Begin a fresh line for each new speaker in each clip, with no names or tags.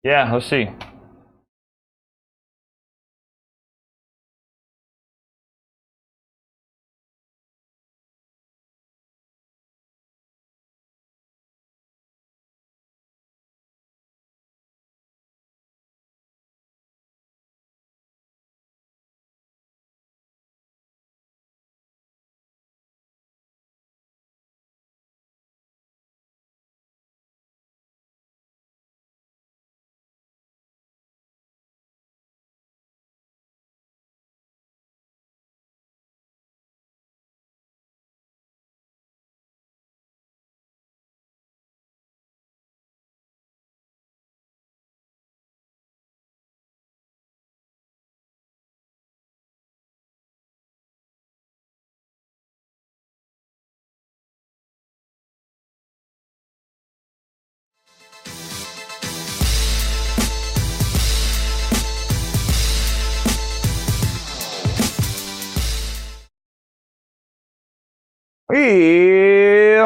Yeah, let's see.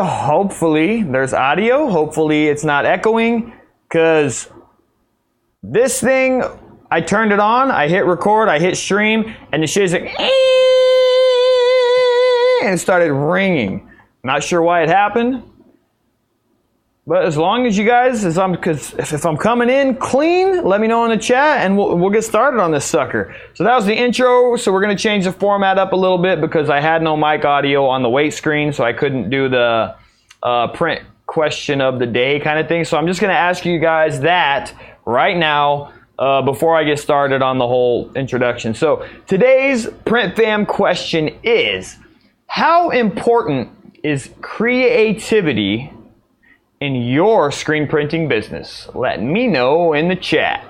Hopefully there's audio. Hopefully it's not echoing, because this thing, I turned it on, I hit record, I hit stream, and the shit's like, and it started ringing. Not sure why it happened, but as long as you guys, because if I'm coming in clean, let me know in the chat, and we'll get started on this sucker. So that was the intro. So we're gonna change the format up a little bit because I had no mic audio on the wait screen, so I couldn't do the print question of the day kind of thing. So I'm just gonna ask you guys that right now before I get started on the whole introduction. So today's Print Fam question is, how important is creativity in your screen printing business? Let me know in the chat.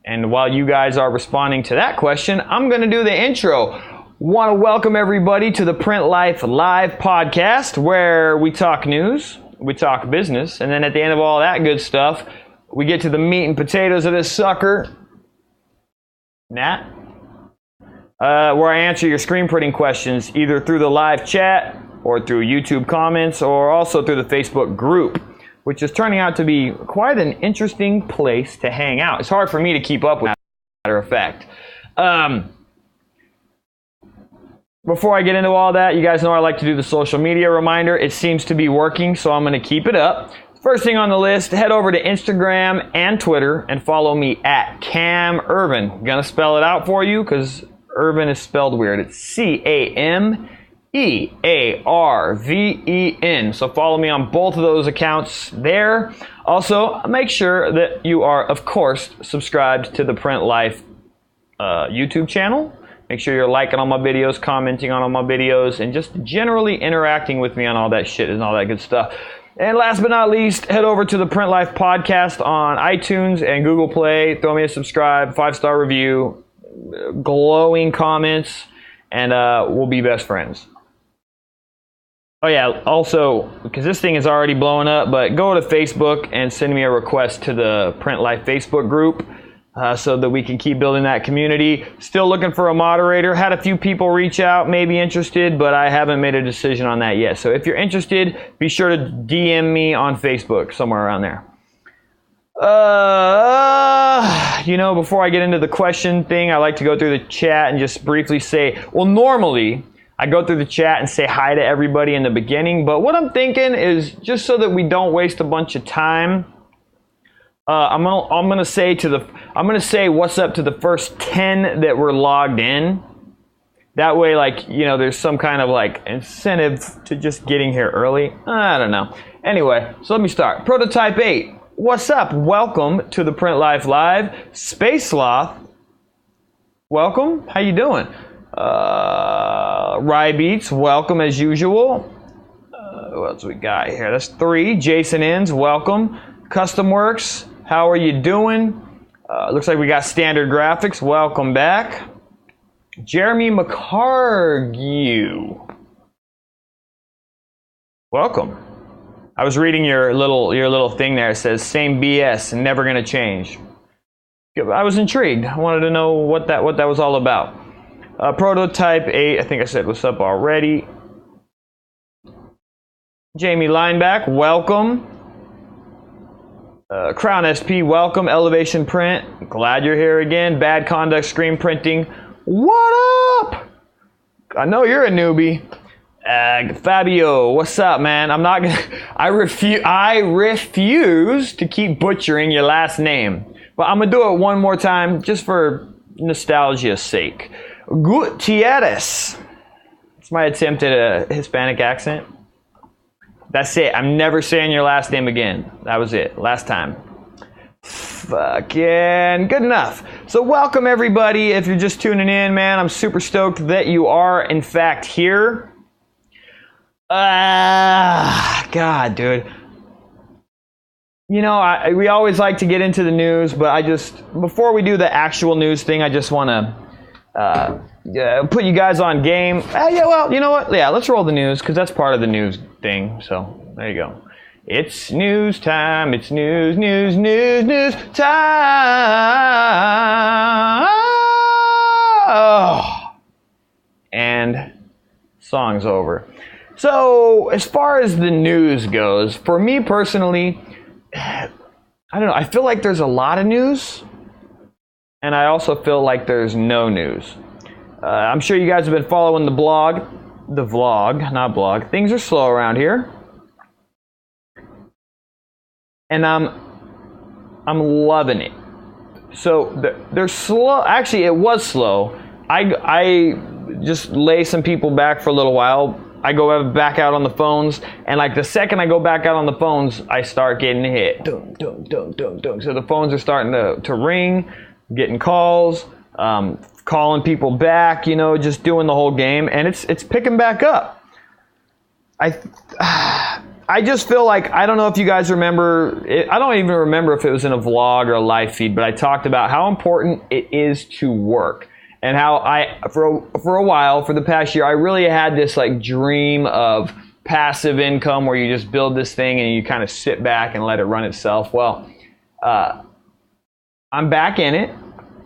And while you guys are responding to that question, I'm going to do the intro. Want to welcome everybody to the Print Life Live podcast, where we talk news, we talk business, and then at the end of all that good stuff, we get to the meat and potatoes of this sucker. Nat? Where I answer your screen printing questions either through the live chat or through YouTube comments, or also through the Facebook group, which is turning out to be quite an interesting place to hang out. It's hard for me to keep up with, as a matter of fact. Before I get into all that, you guys know I like to do the social media reminder. It seems to be working, so I'm going to keep it up. First thing on the list, head over to Instagram and Twitter and follow me at Cam Earven. I'm going to spell it out for you because Earven is spelled weird. It's CAMEARVEN. So follow me on both of those accounts there. Also, make sure that you are, of course, subscribed to the Print Life YouTube channel. Make sure you're liking all my videos, commenting on all my videos, and just generally interacting with me on all that shit and all that good stuff. And last but not least, head over to the Print Life podcast on iTunes and Google Play. Throw me a subscribe, 5-star review, glowing comments, and we'll be best friends. Oh yeah, also, because this thing is already blowing up, but go to Facebook and send me a request to the Print Life Facebook group so that we can keep building that community. Still looking for a moderator. Had a few people reach out, maybe interested, but I haven't made a decision on that yet. So if you're interested, be sure to DM me on Facebook, somewhere around there. Before I get into the question thing, I like to go through the chat and just briefly say, well, normally I go through the chat and say hi to everybody in the beginning, but what I'm thinking is, just so that we don't waste a bunch of time, I'm gonna say what's up to the first 10 that were logged in. That way, there's some kind of incentive to just getting here early. I don't know. Anyway, so let me start. Prototype 8. What's up? Welcome to the Print Life Live. Space Sloth. Welcome. How you doing? Rye Beats, welcome as usual. What else we got here? That's 3. Jason Inns, welcome. Custom Works, how are you doing? Looks like we got Standard Graphics, welcome back. Jeremy McCargue, welcome. I was reading your little thing there. It says same BS and never gonna change. I was intrigued. I wanted to know what that was all about. Prototype 8, I think I said what's up already. Jamie Lineback, welcome. Crown SP, welcome. Elevation Print, glad you're here again. Bad Conduct Screen Printing, what up? I know you're a newbie. Fabio, what's up, man? I'm not gonna. I refuse to keep butchering your last name, but I'm gonna do it one more time just for nostalgia's sake. Gutierrez. It's my attempt at a Hispanic accent. That's it. I'm never saying your last name again. That was it. Last time. Fucking good enough. So welcome everybody. If you're just tuning in, man, I'm super stoked that you are in fact here. God, dude. You know, we always like to get into the news, but before we do the actual news thing, I just want to put you guys on game. Yeah, well, you know what? Yeah, let's roll the news because that's part of the news thing. So there you go. It's news time. It's news time. Oh. And song's over. So as far as the news goes, for me personally, I don't know. I feel like there's a lot of news, and I also feel like there's no news. I'm sure you guys have been following the vlog, not blog. Things are slow around here, and I'm loving it. So they're slow. Actually, it was slow. I just lay some people back for a little while. I go back out on the phones, and like the second I go back out on the phones, I start getting hit. Dun, dun, dun, dun, dun. So the phones are starting to ring, getting calls, calling people back, you know, just doing the whole game, and it's picking back up. I just feel like, I don't know if you guys remember, I don't even remember if it was in a vlog or a live feed, but I talked about how important it is to work. And how for a while, for the past year, I really had this like dream of passive income where you just build this thing and you kind of sit back and let it run itself. Well, I'm back in it.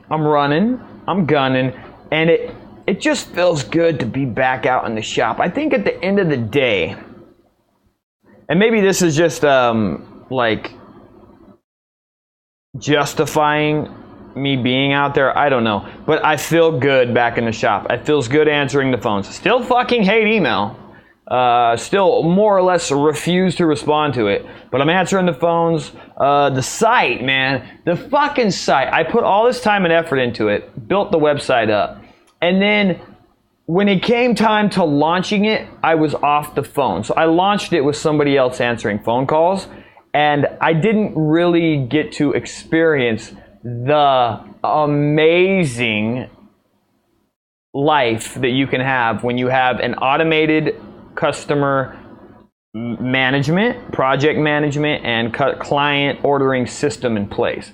I'm running. I'm gunning. And it just feels good to be back out in the shop. I think at the end of the day, and maybe this is just like justifying me being out there, I don't know, but I feel good back in the shop. It feels good answering the phones. Still fucking hate email. Still more or less refuse to respond to it, but I'm answering the phones. The site, man, the fucking site. I put all this time and effort into it, built the website up, and then when it came time to launching it, I was off the phone. So I launched it with somebody else answering phone calls, and I didn't really get to experience the amazing life that you can have when you have an automated customer management, project management, and client ordering system in place.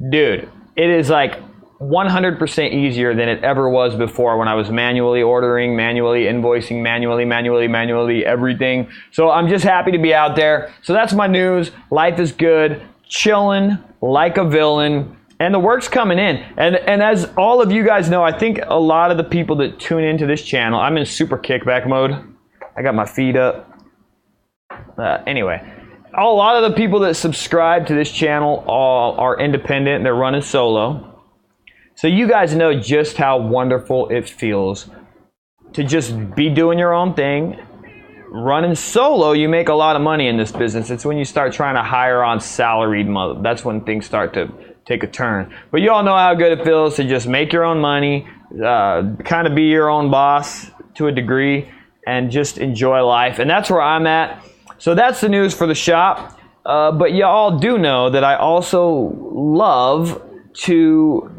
Dude, it is like 100% easier than it ever was before when I was manually ordering, manually invoicing, manually everything. So I'm just happy to be out there. So that's my news. Life is good, chilling like a villain. And the work's coming in. And as all of you guys know, I think a lot of the people that tune into this channel, I'm in super kickback mode. I got my feet up. Anyway, a lot of the people that subscribe to this channel are independent. They're running solo. So you guys know just how wonderful it feels to just be doing your own thing. Running solo, you make a lot of money in this business. It's when you start trying to hire on salaried mother. That's when things start to take a turn. But you all know how good it feels to just make your own money, kind of be your own boss to a degree, and just enjoy life. And that's where I'm at. So that's the news for the shop. But you all do know that I also love to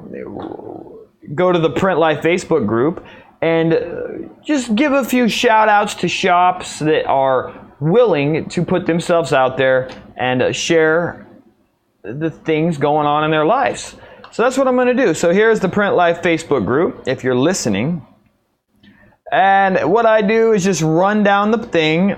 go to the Print Life Facebook group and just give a few shout outs to shops that are willing to put themselves out there and share the things going on in their lives. So that's what I'm going to do. So here's the Print Life Facebook group, if you're listening. And what I do is just run down the thing.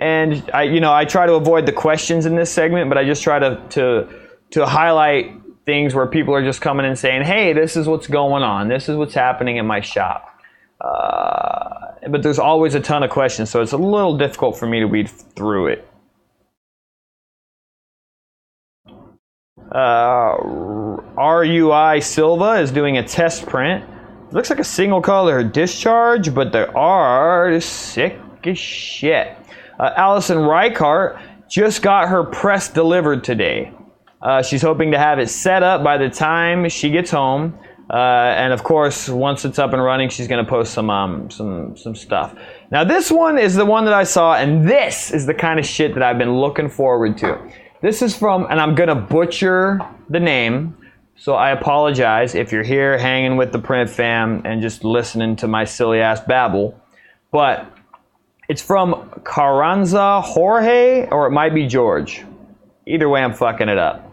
And I try to avoid the questions in this segment, but I just try to highlight things where people are just coming and saying, hey, this is what's going on. This is what's happening in my shop. But there's always a ton of questions, so it's a little difficult for me to weed through it. RUI Silva is doing a test print. It looks like a single color discharge, but the art is sick as shit. Allison Reichart just got her press delivered today. She's hoping to have it set up by the time she gets home. And of course, once it's up and running, she's going to post some stuff. Now, this one is the one that I saw, and this is the kind of shit that I've been looking forward to. This is from, and I'm going to butcher the name, so I apologize if you're here hanging with the print fam and just listening to my silly ass babble. But it's from Carranza Jorge, or it might be George. Either way, I'm fucking it up.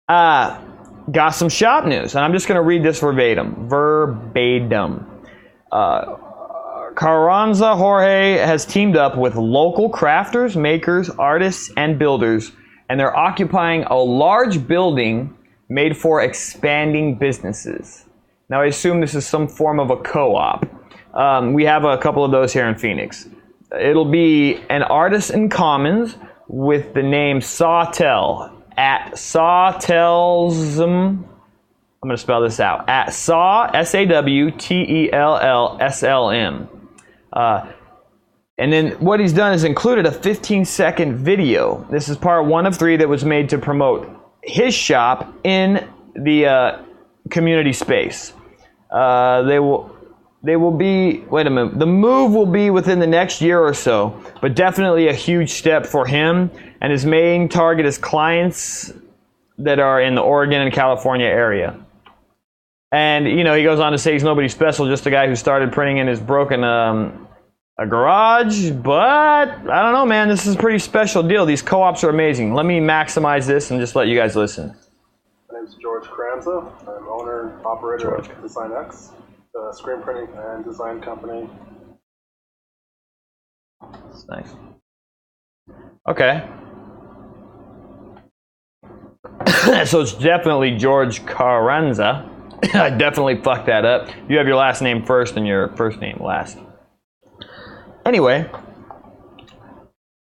Got some shop news, and I'm just going to read this verbatim. Carranza Jorge has teamed up with local crafters, makers, artists, and builders, and they're occupying a large building made for expanding businesses. Now, I assume this is some form of a co-op. We have a couple of those here in Phoenix. It'll be an Artisan Commons with the name Sawtell at Sawtellsm. I'm going to spell this out. At Saw, SAWTELLSLM. And then what he's done is included a 15-second video. This is part 1 of 3 that was made to promote his shop in the community space. They will be, wait a minute, the move will be within the next year or so, but definitely a huge step for him, and his main target is clients that are in the Oregon and California area. And, you know, he goes on to say he's nobody special, just a guy who started printing in his broken a garage, but I don't know, man, this is a pretty special deal. These co-ops are amazing. Let me maximize this and just let you guys listen.
My name is George Carranza. I'm owner and operator of Design X, a screen printing and design company.
That's nice. Okay. So it's definitely George Carranza. I definitely fucked that up. You have your last name first and your first name last. Anyway,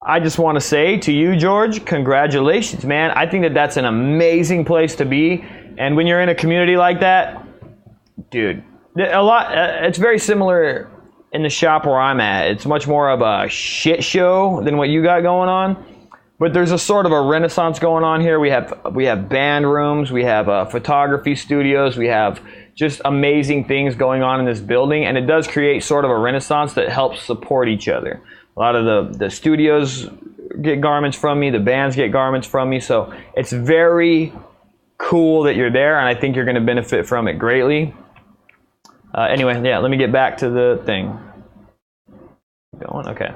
I just want to say to you, George, congratulations, man. I think that that's an amazing place to be. And when you're in a community like that, dude, it's very similar in the shop where I'm at. It's much more of a shit show than what you got going on. But there's a sort of a renaissance going on here. We have band rooms, we have photography studios, we have just amazing things going on in this building, and it does create sort of a renaissance that helps support each other. A lot of the studios get garments from me, the bands get garments from me, so it's very cool that you're there, and I think you're going to benefit from it greatly. Anyway, yeah, let me get back to the thing. Going? Okay.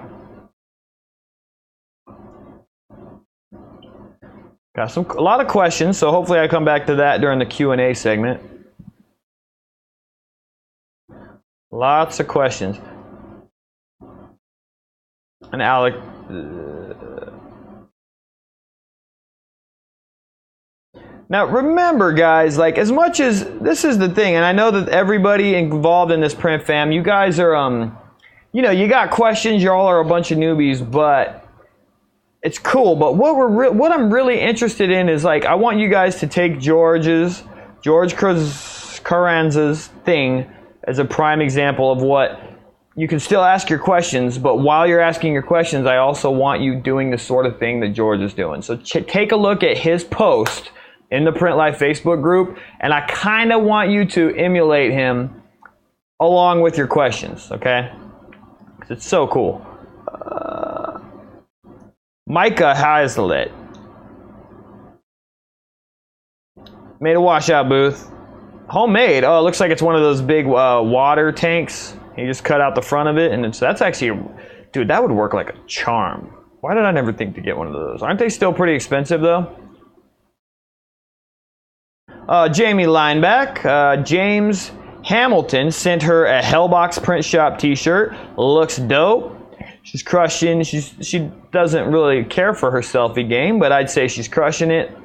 Got a lot of questions, so hopefully I come back to that during the Q&A segment. Lots of questions. And Alec, now remember, guys, like, as much as this is the thing, and I know that everybody involved in this print fam, you guys are, you know, you got questions, y'all are a bunch of newbies, but it's cool. But what I'm really interested in is, like, I want you guys to take George Carranza's thing as a prime example of what you can still ask your questions, but while you're asking your questions, I also want you doing the sort of thing that George is doing. So take a look at his post in the Print Life Facebook group, and I kind of want you to emulate him along with your questions, okay? Because it's so cool. Micah Hazlitt made a washout booth. Homemade. Oh, it looks like it's one of those big water tanks. You just cut out the front of it, and that's actually, dude, that would work like a charm. Why did I never think to get one of those? Aren't they still pretty expensive, though? Jamie Lineback. James Hamilton sent her a Hellbox Print Shop t-shirt. Looks dope. She's crushing. She doesn't really care for her selfie game, but I'd say she's crushing it.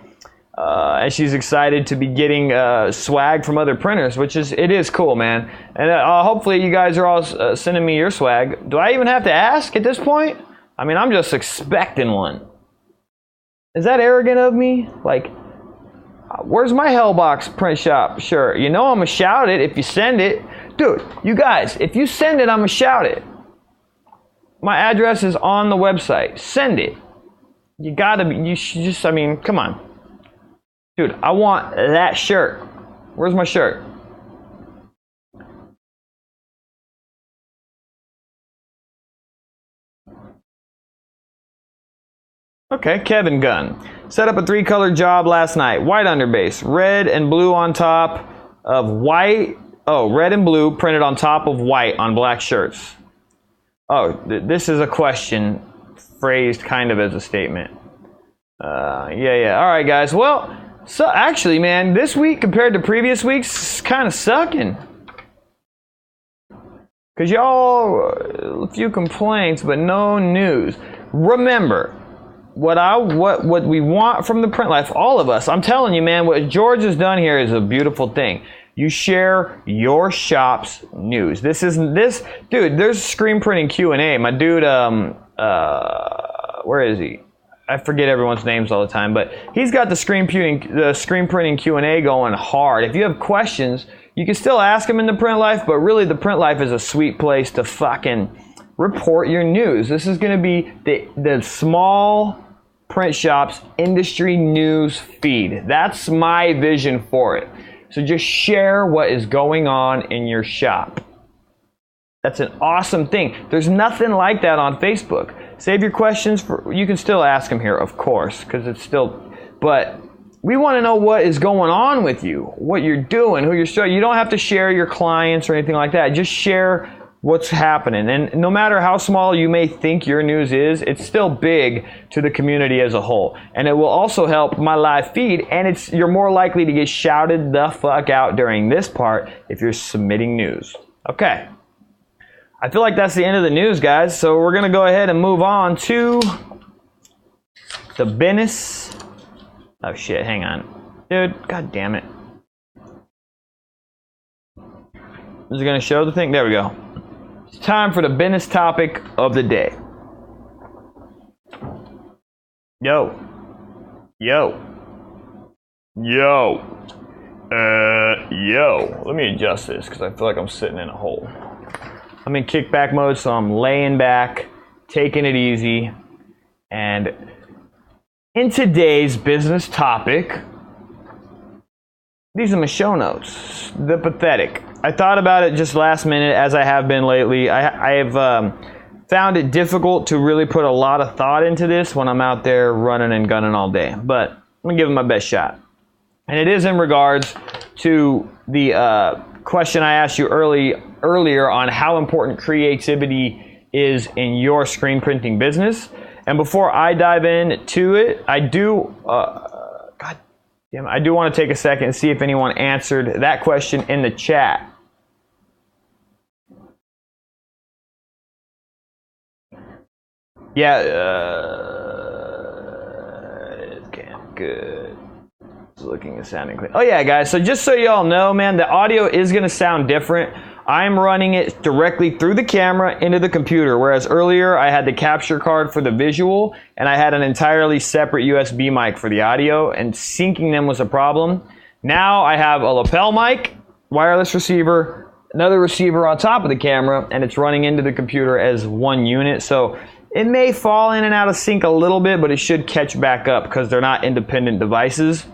And she's excited to be getting swag from other printers, which is cool, man. And hopefully you guys are all sending me your swag. Do I even have to ask at this point? I mean, I'm just expecting one. Is that arrogant of me? Like, Where's my Hellbox print shop shirt? You know I'm gonna shout it if you send it. Dude, you guys, if you send it, I'm gonna shout it. My address is on the website. Send it. You gotta be, you should just, I mean, come on. Dude, I want that shirt. Where's my shirt? Okay, Kevin Gunn. Set up a 3-color job last night. White underbase, red and blue on top of white. Oh, red and blue printed on top of white on black shirts. Oh, this is a question phrased kind of as a statement. Yeah. All right, guys. Well, so actually, man, this week compared to previous weeks, is kind of sucking. Because y'all, a few complaints, but no news. Remember, what we want from the print life, all of us, I'm telling you, man, what George has done here is a beautiful thing. You share your shop's news. Dude, there's screen printing Q&A. My dude, where is he? I forget everyone's names all the time, but he's got the screen printing Q&A going hard. If you have questions, you can still ask him in the print life, but really the print life is a sweet place to fucking report your news. This is going to be the small print shop's industry news feed. That's my vision for it. So just share what is going on in your shop. That's an awesome thing. There's nothing like that on Facebook. Save your questions you can still ask them here, of course, because it's still, but we want to know what is going on with you, what you're doing, who you're showing. You don't have to share your clients or anything like that. Just share what's happening. And no matter how small you may think your news is, it's still big to the community as a whole. And it will also help my live feed, and you're more likely to get shouted the fuck out during this part if you're submitting news. Okay. I feel like that's the end of the news, guys. So we're going to go ahead and move on to the business. Oh shit, hang on. Dude, god damn it. Is it going to show the thing? There we go. It's time for the business topic of the day. Yo. Let me adjust this because I feel like I'm sitting in a hole. I'm in kickback mode, so I'm laying back, taking it easy. And in today's business topic, these are my show notes. The pathetic. I thought about it just last minute, as I have been lately. I have found it difficult to really put a lot of thought into this when I'm out there running and gunning all day. But I'm going to give it my best shot. And it is in regards to the question I asked you earlier on how important creativity is in your screen printing business. And before I dive into it, I do want to take a second and see if anyone answered that question in the chat. Yeah, okay, good. It's looking and sounding clean. Oh yeah, guys, so just so y'all know, man, the audio is going to sound different. I'm running it directly through the camera into the computer, whereas earlier I had the capture card for the visual and I had an entirely separate USB mic for the audio, and syncing them was a problem. Now I have a lapel mic, wireless receiver, another receiver on top of the camera, and it's running into the computer as one unit. So it may fall in and out of sync a little bit, but it should catch back up because they're not independent devices.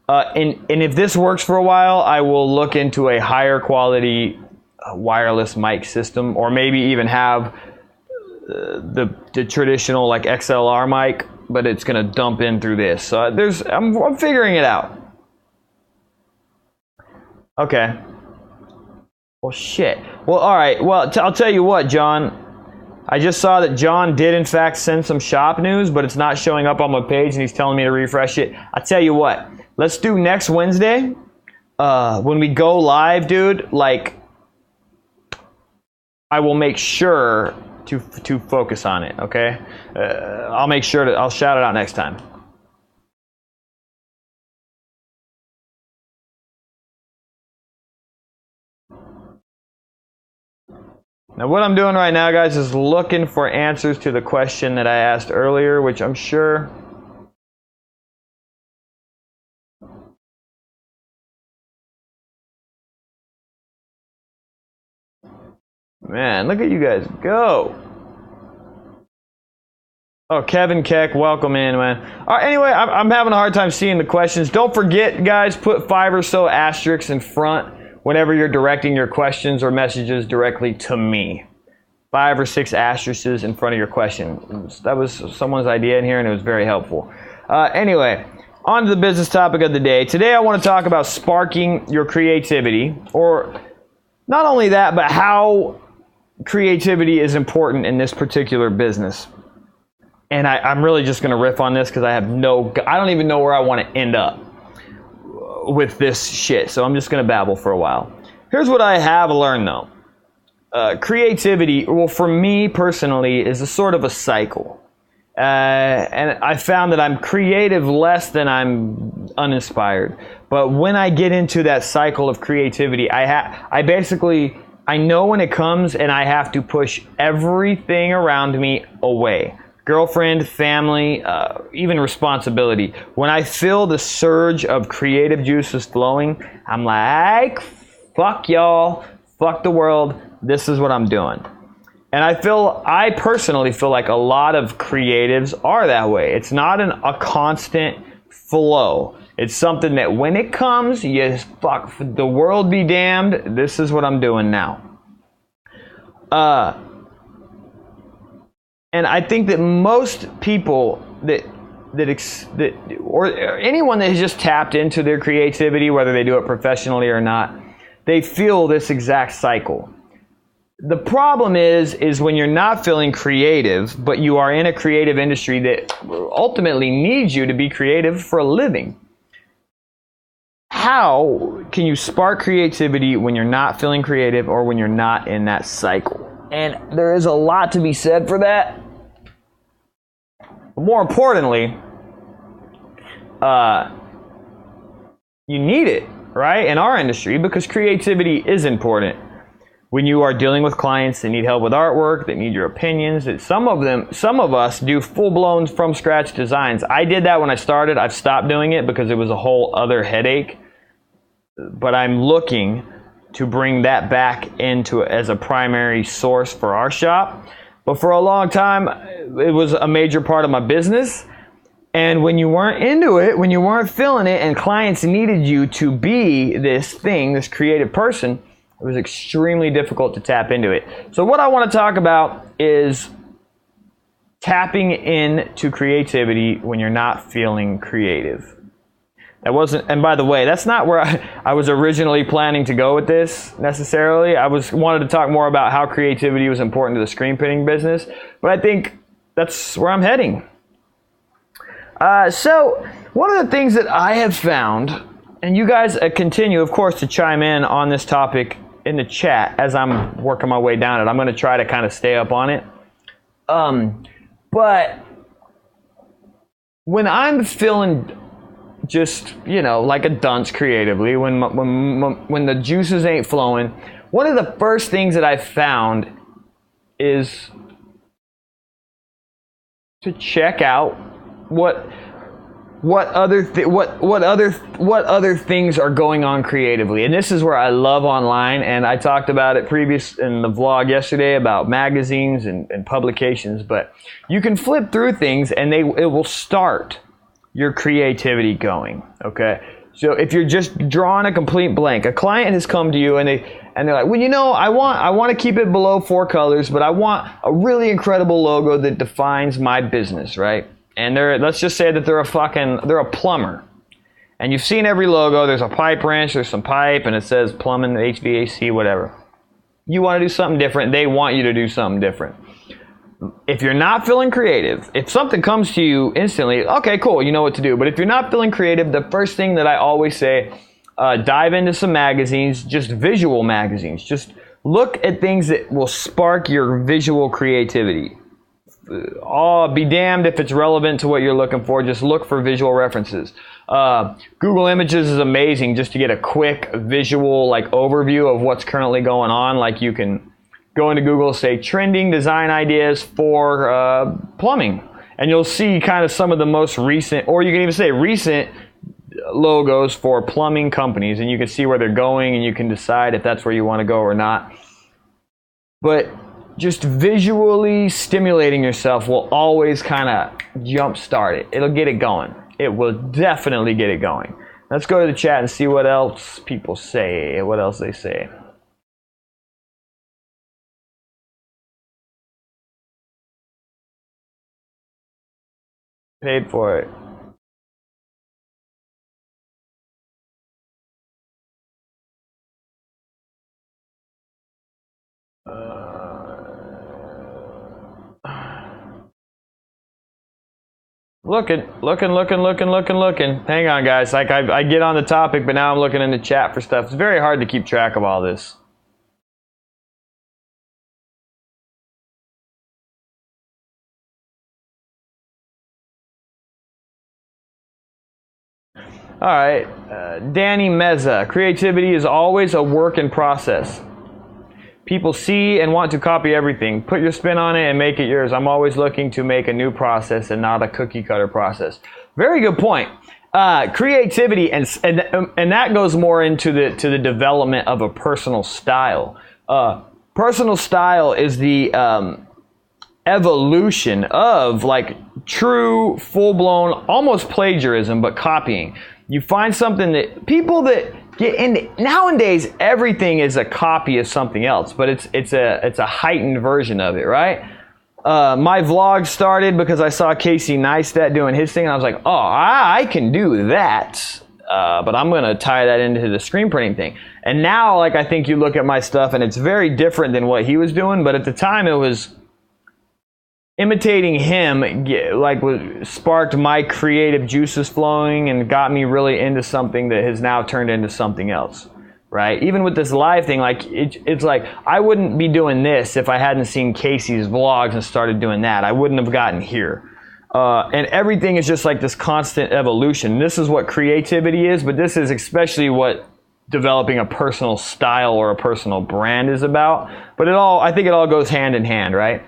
And if this works for a while, I will look into a higher quality wireless mic system, or maybe even have the traditional like XLR mic, but it's gonna dump in through this. So I'm figuring it out. Okay. Well, shit. Well, all right. Well, I'll tell you what, John. I just saw that John did in fact send some shop news, but it's not showing up on my page, and he's telling me to refresh it. I'll tell you what. Let's do next Wednesday when we go live, dude. Like, I will make sure to focus on it. Okay, I'll make sure I'll shout it out next time. Now, what I'm doing right now, guys, is looking for answers to the question that I asked earlier, which I'm sure Man, look at you guys go. Oh, Kevin Keck, welcome in, man. All right, anyway, I'm having a hard time seeing the questions. Don't forget, guys, put 5 or so asterisks in front whenever you're directing your questions or messages directly to me. 5 or 6 asterisks in front of your question. That was someone's idea in here, and it was very helpful. Anyway, on to the business topic of the day. Today, I want to talk about sparking your creativity, or not only that, but how creativity is important in this particular business. And I'm really just going to riff on this because I don't even know where I want to end up with this shit. So I'm just going to babble for a while. Here's what I have learned though. Creativity, well, for me personally, is a sort of a cycle. And I found that I'm creative less than I'm uninspired. But when I get into that cycle of creativity, I know when it comes and I have to push everything around me away. Girlfriend, family, even responsibility. When I feel the surge of creative juices flowing, I'm like, fuck y'all, fuck the world, this is what I'm doing. And I personally feel like a lot of creatives are that way. It's not a constant flow. It's something that when it comes, fuck, the world be damned, this is what I'm doing now. And I think that most people or anyone that has just tapped into their creativity, whether they do it professionally or not, they feel this exact cycle. The problem is when you're not feeling creative, but you are in a creative industry that ultimately needs you to be creative for a living. How can you spark creativity when you're not feeling creative or when you're not in that cycle? And there is a lot to be said for that. But more importantly, you need it, right, in our industry, because creativity is important. When you are dealing with clients that need help with artwork, that need your opinions, that some of us do full-blown from scratch designs. I did that when I started. I've stopped doing it because it was a whole other headache. But I'm looking to bring that back into as a primary source for our shop. But for a long time, it was a major part of my business. And when you weren't into it, when you weren't feeling it, and clients needed you to be this thing, this creative person, it was extremely difficult to tap into it. So what I want to talk about is tapping into creativity when you're not feeling creative. That wasn't, and by the way, that's not where I was originally planning to go with this necessarily. I wanted to talk more about how creativity was important to the screen printing business, but I think that's where I'm heading. So one of the things that I have found, and you guys continue, of course, to chime in on this topic in the chat as I'm working my way down it. I'm going to try to kind of stay up on it. But when I'm feeling just, like a dunce creatively, when the juices ain't flowing, one of the first things that I found is to check out what other things are going on creatively. And this is where I love online, and I talked about it previous in the vlog yesterday about magazines and publications, but you can flip through things and it will start your creativity going, okay? So if you're just drawing a complete blank, a client has come to you and they're like, well, I want to keep it below 4 colors, but I want a really incredible logo that defines my business, right? And let's just say that they're a plumber. And you've seen every logo, there's a pipe wrench, there's some pipe, and it says plumbing, HVAC, whatever. You want to do something different, they want you to do something different. If you're not feeling creative, if something comes to you instantly, okay, cool, you know what to do. But if you're not feeling creative, the first thing that I always say, dive into some magazines, just visual magazines. Just look at things that will spark your visual creativity. Be damned if it's relevant to what you're looking for. Just look for visual references. Google Images is amazing just to get a quick visual overview of what's currently going on. Like you can go into Google, say trending design ideas for plumbing, and you'll see kind of some of the most recent, or you can even say recent logos for plumbing companies, and you can see where they're going, and you can decide if that's where you want to go or not. But just visually stimulating yourself will always kind of jumpstart it. It'll get it going. It will definitely get it going. Let's go to the chat and see what else people say, what else they say. Paid for it. Looking. Hang on, guys. Like I get on the topic, but now I'm looking in the chat for stuff. It's very hard to keep track of all this. All right, Danny Meza. Creativity is always a work in process. People see and want to copy everything. Put your spin on it and make it yours. I'm always looking to make a new process and not a cookie cutter process. Very good point. Creativity and that goes more into the development of a personal style. Personal style is the evolution of like true, full-blown, almost plagiarism, but copying. You find something that people that get in nowadays, everything is a copy of something else, but it's a heightened version of it, right? My vlog started because I saw Casey Neistat doing his thing, and I was like, oh, I can do that, but I'm gonna tie that into the screen printing thing. And now, like, I think you look at my stuff, and it's very different than what he was doing, but at the time, it was imitating him, like, sparked my creative juices flowing and got me really into something that has now turned into something else, right? Even with this live thing, like, it's like, I wouldn't be doing this if I hadn't seen Casey's vlogs and started doing that. I wouldn't have gotten here. And everything is just like this constant evolution. This is what creativity is, but this is especially what developing a personal style or a personal brand is about. But I think it all goes hand in hand, right?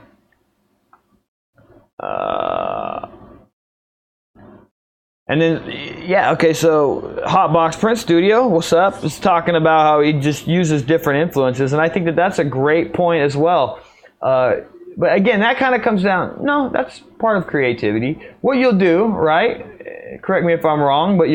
And then, yeah, okay, so Hotbox Print Studio, what's up? Is talking about how he just uses different influences, and I think that that's a great point as well. But again, that kind of comes down, no, that's part of creativity. What you'll do, right, correct me if I'm wrong, but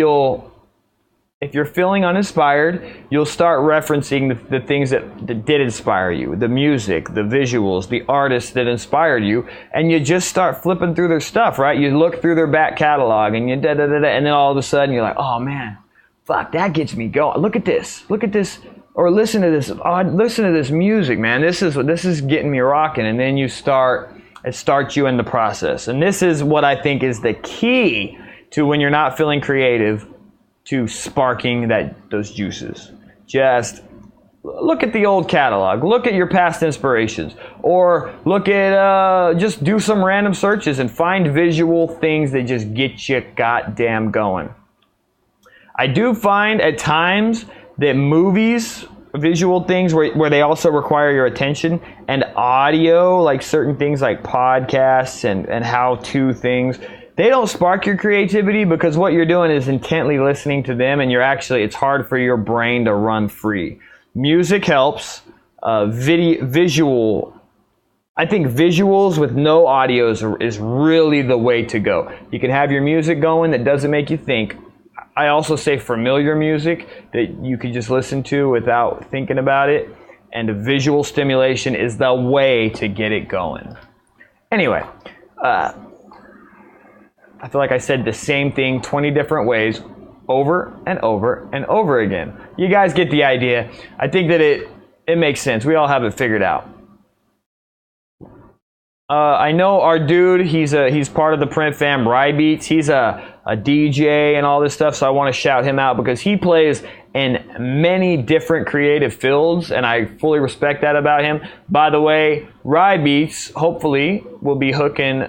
if you're feeling uninspired, you'll start referencing the things that did inspire you, the music, the visuals, the artists that inspired you, and you just start flipping through their stuff, right? You look through their back catalog, and you and then all of a sudden you're like, oh man, fuck, that gets me going. Look at this, or listen to this. Oh, listen to this music, man. This is getting me rocking, and then it starts you in the process. And this is what I think is the key to when you're not feeling creative, to sparking those juices. Just look at the old catalog, look at your past inspirations, or look at, just do some random searches and find visual things that just get you goddamn going. I do find at times that movies, visual things where they also require your attention, and audio, like certain things like podcasts and how-to things, they don't spark your creativity because what you're doing is intently listening to them, and it's hard for your brain to run free. Music helps. Visual, I think visuals with no audio is really the way to go. You can have your music going that doesn't make you think. I also say familiar music that you can just listen to without thinking about it, and the visual stimulation is the way to get it going. Anyway, I feel like I said the same thing 20 different ways over and over and over again. You guys get the idea. I think that it makes sense. We all have it figured out. I know our dude, he's part of the print fam, Rybeats. He's a DJ and all this stuff, so I want to shout him out because he plays in many different creative fields, and I fully respect that about him. By the way, Rybeats hopefully will be hooking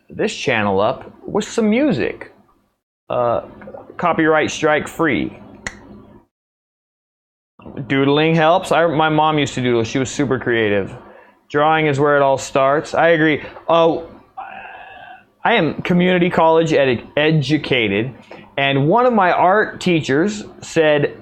this channel up with some music, copyright strike free. Doodling helps. My mom used to doodle. She was super creative. Drawing is where it all starts. I agree. Oh, I am community college educated, and one of my art teachers said,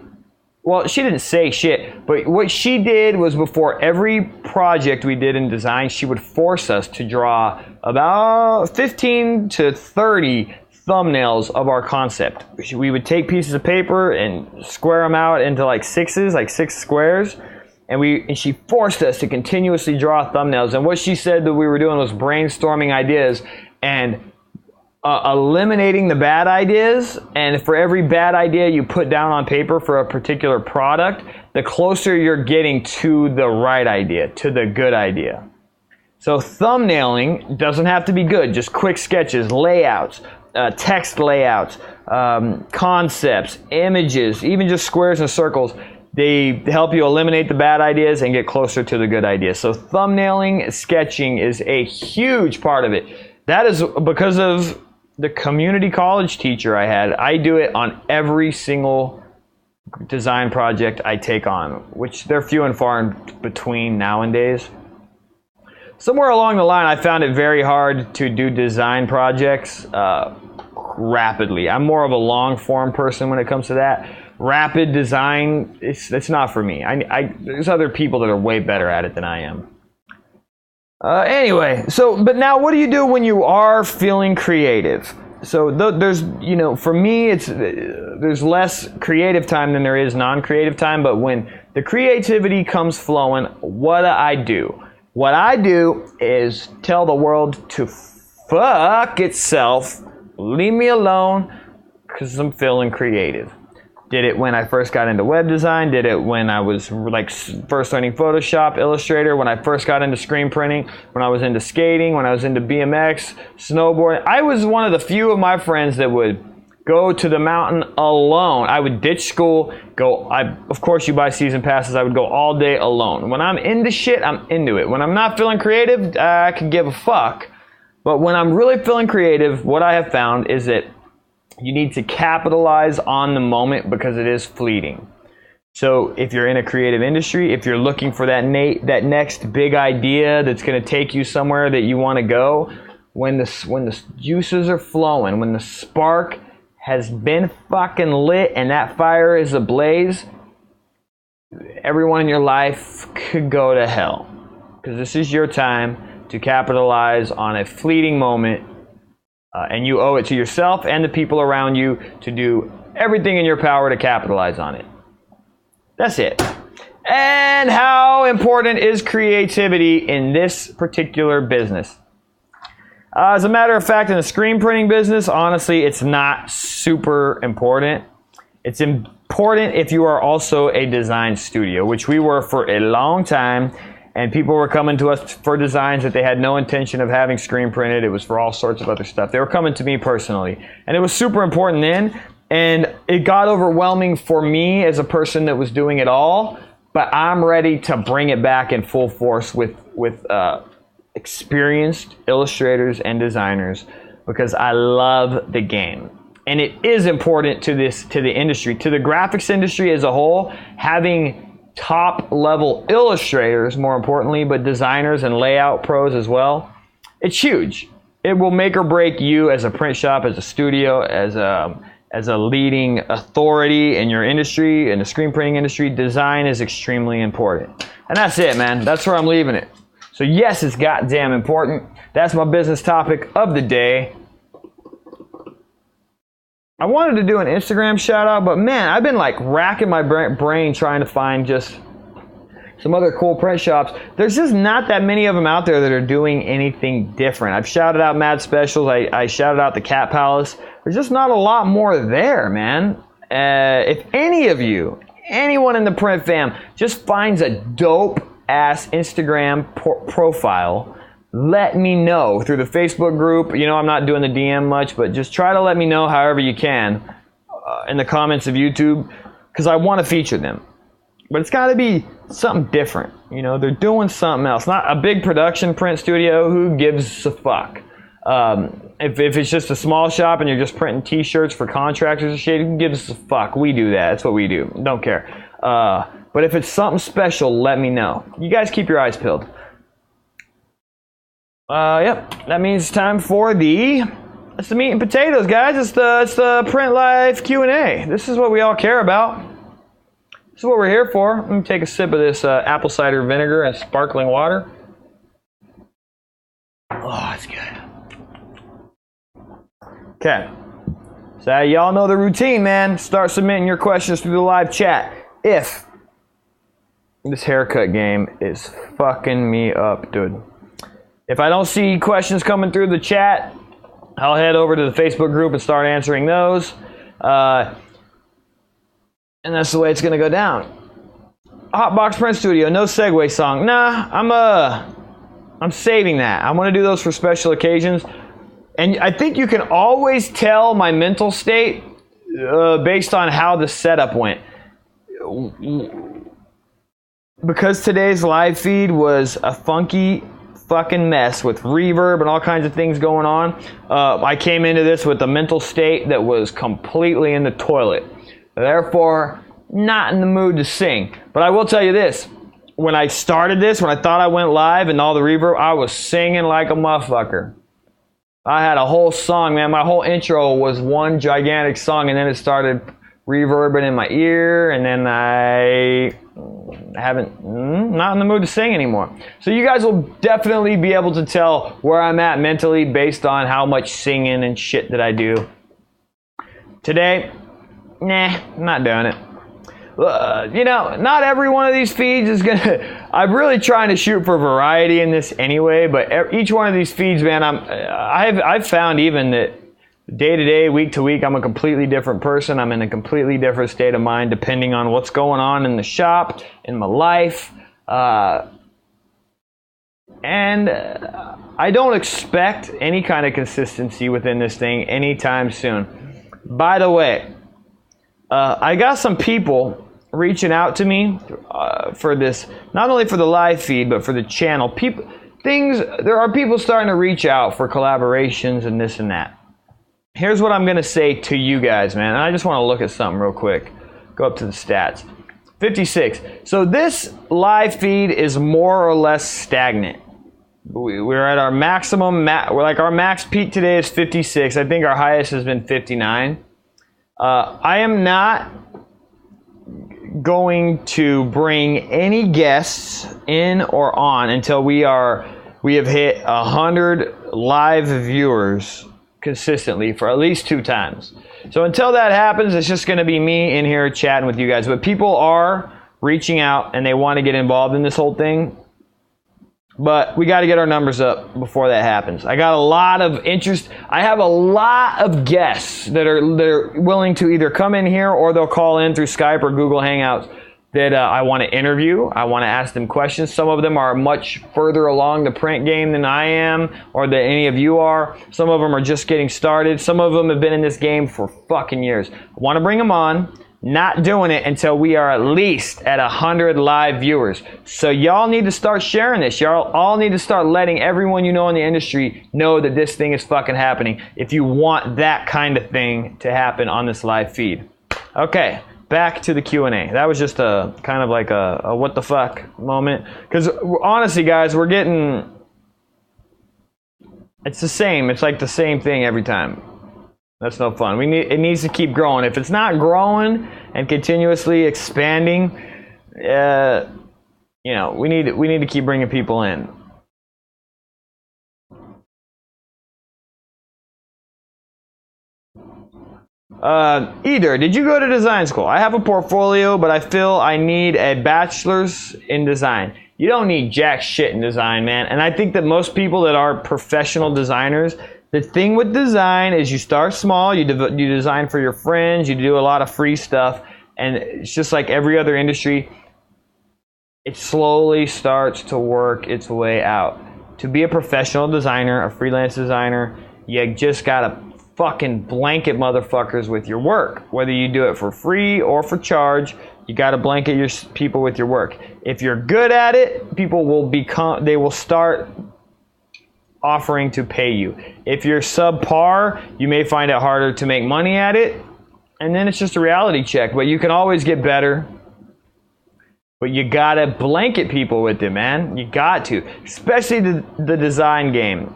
Well, she didn't say shit, but what she did was before every project we did in design, she would force us to draw about 15 to 30 thumbnails of our concept. We would take pieces of paper and square them out into like sixes, like 6 squares, and she forced us to continuously draw thumbnails. And what she said that we were doing was brainstorming ideas and eliminating the bad ideas, and for every bad idea you put down on paper for a particular product, the closer you're getting to the right idea, to the good idea. So thumbnailing doesn't have to be good, just quick sketches, layouts, text layouts, concepts, images, even just squares and circles. They help you eliminate the bad ideas and get closer to the good ideas. So thumbnailing, sketching is a huge part of it. That is because of the community college teacher I had. I do it on every single design project I take on, which they're few and far in between nowadays. Somewhere along the line, I found it very hard to do design projects rapidly. I'm more of a long form person when it comes to that. Rapid design, it's not for me. There's other people that are way better at it than I am. Anyway, but now what do you do when you are feeling creative? So there's, for me, there's less creative time than there is non-creative time, but when the creativity comes flowing, what do? What I do is tell the world to fuck itself, leave me alone, because I'm feeling creative. Did it when I first got into web design, did it when I was like first learning Photoshop, Illustrator, when I first got into screen printing, when I was into skating, when I was into BMX, snowboarding. I was one of the few of my friends that would go to the mountain alone. I would ditch school, of course you buy season passes, I would go all day alone. When I'm into shit, I'm into it. When I'm not feeling creative, I could give a fuck. But when I'm really feeling creative, what I have found is that you need to capitalize on the moment because it is fleeting. So if you're in a creative industry, if you're looking for that next big idea that's going to take you somewhere that you want to go, when the juices are flowing, when the spark has been fucking lit and that fire is ablaze, everyone in your life could go to hell. Because this is your time to capitalize on a fleeting moment. And you owe it to yourself and the people around you to do everything in your power to capitalize on it. That's it. And how important is creativity in this particular business? As a matter of fact, in the screen printing business, honestly, it's not super important. It's important if you are also a design studio, which we were for a long time. And people were coming to us for designs that they had no intention of having screen printed. It was for all sorts of other stuff. They were coming to me personally. And it was super important then. And it got overwhelming for me as a person that was doing it all. But I'm ready to bring it back in full force with experienced illustrators and designers because I love the game. And it is important to the industry, to the graphics industry as a whole, having top level illustrators, more importantly, but designers and layout pros as well. It's huge. It will make or break you as a print shop, as a studio, as a leading authority in your industry, in the screen printing industry. Design is extremely important. And that's it, man. That's where I'm leaving it. So yes, it's goddamn important. That's my business topic of the day. I wanted to do an Instagram shout out, but man, I've been like racking my brain trying to find just some other cool print shops. There's just not that many of them out there that are doing anything different. I've shouted out Mad Specials. I shouted out the Cat Palace. There's just not a lot more there, man. If any of you, anyone in the print fam, just finds a dope ass Instagram profile, let me know through the Facebook group. You know, I'm not doing the DM much, but just try to let me know however you can in the comments of YouTube, because I want to feature them. But it's got to be something different. You know, they're doing something else. Not a big production print studio. Who gives a fuck? If it's just a small shop and you're just printing t-shirts for contractors and shit, who gives a fuck? We do that. That's what we do. Don't care. But if it's something special, let me know. You guys keep your eyes peeled. Yep, that means it's time for it's the meat and potatoes, guys. It's the print life Q&A. This is what we all care about. This is what we're here for. I'm going to take a sip of this apple cider vinegar and sparkling water. Oh, it's good. Okay. So y'all know the routine, man. Start submitting your questions through the live chat. If this haircut game is fucking me up, dude. If I don't see questions coming through the chat, I'll head over to the Facebook group and start answering those. And that's the way it's gonna go down. Hotbox Print Studio, no segue song. Nah, I'm saving that. I'm gonna do those for special occasions. And I think you can always tell my mental state based on how the setup went. Because today's live feed was a funky fucking mess with reverb and all kinds of things going on, I came into this with a mental state that was completely in the toilet. Therefore, not in the mood to sing. But I will tell you this. When I started this, when I thought I went live and all the reverb, I was singing like a motherfucker. I had a whole song, man. My whole intro was one gigantic song, and then it started reverbing in my ear, and then I not in the mood to sing anymore. So you guys will definitely be able to tell where I'm at mentally based on how much singing and shit that I do. Today, I'm not doing it. Not every one of these feeds is gonna. I'm really trying to shoot for variety in this anyway. But each one of these feeds, man, I've found even that day to day, week to week, I'm a completely different person. I'm in a completely different state of mind depending on what's going on in the shop, in my life, and I don't expect any kind of consistency within this thing anytime soon. By the way, I got some people reaching out to me for this, not only for the live feed, but for the channel. There are people starting to reach out for collaborations and this and that. Here's what I'm going to say to you guys, man. And I just want to look at something real quick. Go up to the stats. 56. So this live feed is more or less stagnant. We're at our maximum, our max peak today is 56. I think our highest has been 59. I am not going to bring any guests in or on until we have hit 100 live viewers consistently for at least 2 times. So until that happens, it's just going to be me in here chatting with you guys. But people are reaching out and they want to get involved in this whole thing. But we got to get our numbers up before that happens. I got a lot of interest. I have a lot of guests that are willing to either come in here or they'll call in through Skype or Google Hangouts that I want to interview. I want to ask them questions. Some of them are much further along the print game than I am or that any of you are. Some of them are just getting started. Some of them have been in this game for fucking years. I want to bring them on. Not doing it until we are at least at 100 live viewers. So y'all need to start sharing this. Y'all all need to start letting everyone you know in the industry know that this thing is fucking happening if you want that kind of thing to happen on this live feed. Okay, back to the Q&A. That was just a kind of like a what the fuck moment. Because honestly, guys, it's the same. It's like the same thing every time. That's no fun. It needs to keep growing. If it's not growing and continuously expanding, we need to keep bringing people in. Either, did you go to design school? I have a portfolio, but I feel I need a bachelor's in design. You don't need jack shit in design, man. And I think that most people that are professional designers, the thing with design is you start small, you design for your friends, you do a lot of free stuff, and it's just like every other industry, it slowly starts to work its way out. To be a professional designer, a freelance designer, you just gotta fucking blanket motherfuckers with your work. Whether you do it for free or for charge, you gotta blanket your people with your work. If you're good at it, people will start offering to pay you. If you're subpar, you may find it harder to make money at it, and then it's just a reality check. But you can always get better. But you gotta blanket people with it, man. You got to, especially the design game.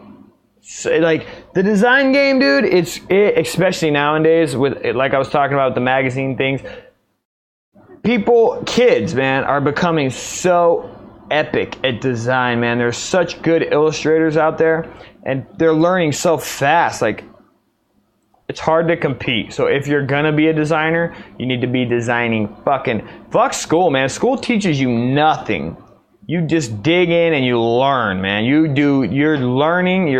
So, like the design game, dude. Especially nowadays with like I was talking about the magazine things. kids, man, are becoming so epic at design, man. There's such good illustrators out there, and they're learning so fast. Like, it's hard to compete. So if you're gonna be a designer, you need to be designing fuck school, man. School teaches you nothing. You just dig in and you learn, man. You're learning,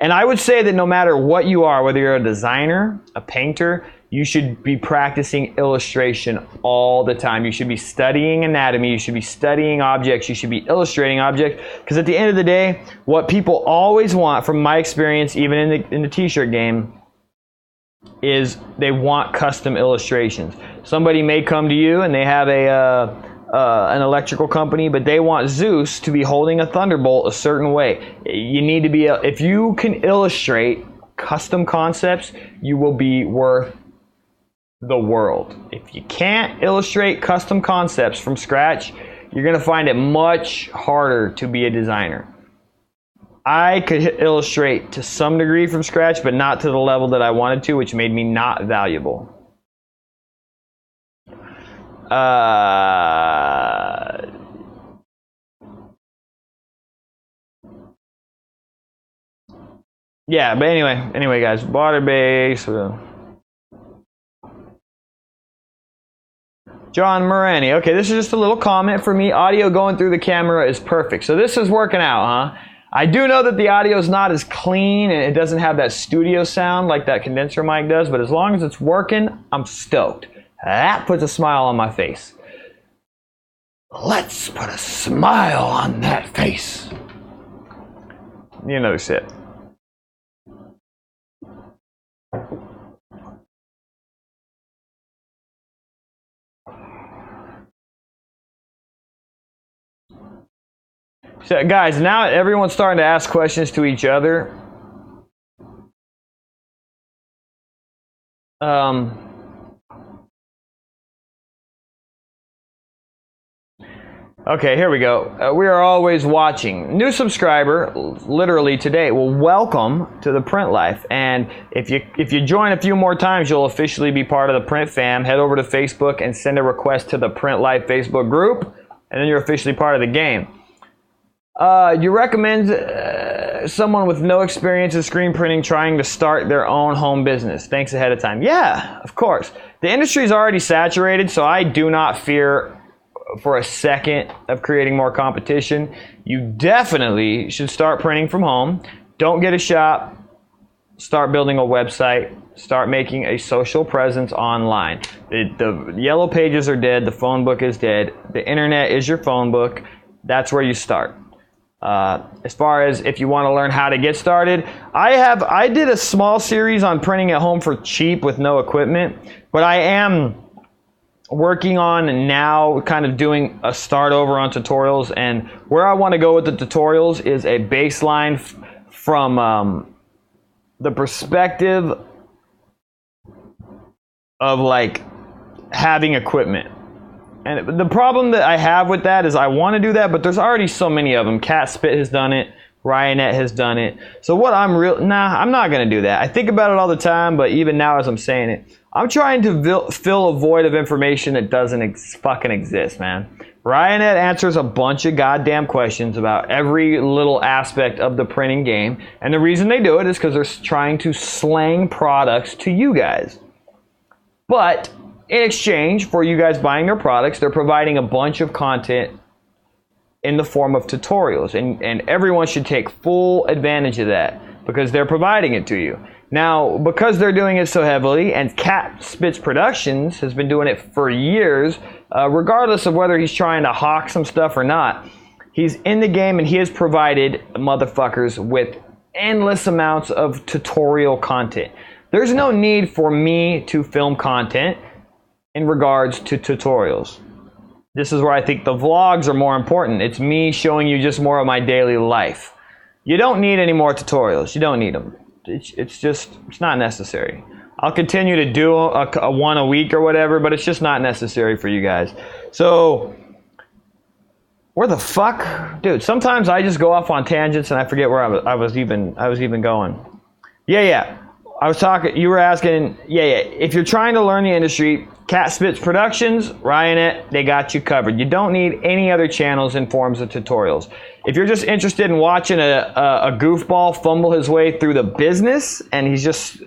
and I would say that no matter what you are, whether you're a designer, a painter, you should be practicing illustration all the time. You should be studying anatomy. You should be studying objects. You should be illustrating objects. Because at the end of the day, what people always want, from my experience, even in the t-shirt game, is they want custom illustrations. Somebody may come to you and they have an electrical company, but they want Zeus to be holding a thunderbolt a certain way. You need to be, if you can illustrate custom concepts, you will be worth the world. If you can't illustrate custom concepts from scratch, you're going to find it much harder to be a designer. I could illustrate to some degree from scratch, but not to the level that I wanted to, which made me not valuable. Yeah, but anyway, guys, water base. John Morani. Okay, this is just a little comment for me. Audio going through the camera is perfect. So this is working out, huh? I do know that the audio is not as clean and it doesn't have that studio sound like that condenser mic does, but as long as it's working, I'm stoked. That puts a smile on my face. Let's put a smile on that face. You know shit. So guys, now everyone's starting to ask questions to each other. Okay, here we go. We are always watching. New subscriber, literally today. Well, welcome to the Print Life. And if you join a few more times, you'll officially be part of the Print fam. Head over to Facebook and send a request to the Print Life Facebook group, and then you're officially part of the game. You recommend someone with no experience in screen printing trying to start their own home business. Thanks ahead of time. Yeah, of course. The industry is already saturated, so I do not fear for a second of creating more competition. You definitely should start printing from home. Don't get a shop. Start building a website. Start making a social presence online. The yellow pages are dead. The phone book is dead. The internet is your phone book. That's where you start. As far as if you want to learn how to get started, I did a small series on printing at home for cheap with no equipment, but I am working on now kind of doing a start over on tutorials, and where I want to go with the tutorials is a baseline from the perspective of like having equipment. And the problem that I have with that is I want to do that, but there's already so many of them. Cat Spit has done it. Ryanette has done it. So what I'm not going to do that. I think about it all the time, but even now as I'm saying it, I'm trying to fill a void of information that doesn't fucking exist, man. Ryanette answers a bunch of goddamn questions about every little aspect of the printing game, and the reason they do it is because they're trying to slang products to you guys. But in exchange for you guys buying their products, they're providing a bunch of content in the form of tutorials. And everyone should take full advantage of that because they're providing it to you. Now, because they're doing it so heavily, and Cat Spitz Productions has been doing it for years, regardless of whether he's trying to hawk some stuff or not, he's in the game and he has provided motherfuckers with endless amounts of tutorial content. There's no need for me to film content in regards to tutorials. This is where I think the vlogs are more important. It's me showing you just more of my daily life. You don't need any more tutorials. You don't need them. It's not necessary. I'll continue to do a one a week or whatever, but it's just not necessary for you guys. So, where the fuck? Dude, sometimes I just go off on tangents and I forget where I was even going. Yeah. I was talking, you were asking, yeah, if you're trying to learn the industry, Cat Spits Productions, Ryanet, they got you covered. You don't need any other channels and forms of tutorials. If you're just interested in watching a goofball fumble his way through the business and he's just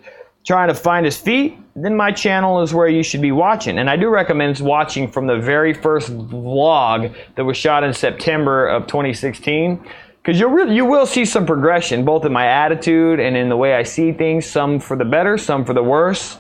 trying to find his feet, then my channel is where you should be watching. And I do recommend watching from the very first vlog that was shot in September of 2016. Because you will see some progression, both in my attitude and in the way I see things, some for the better, some for the worse.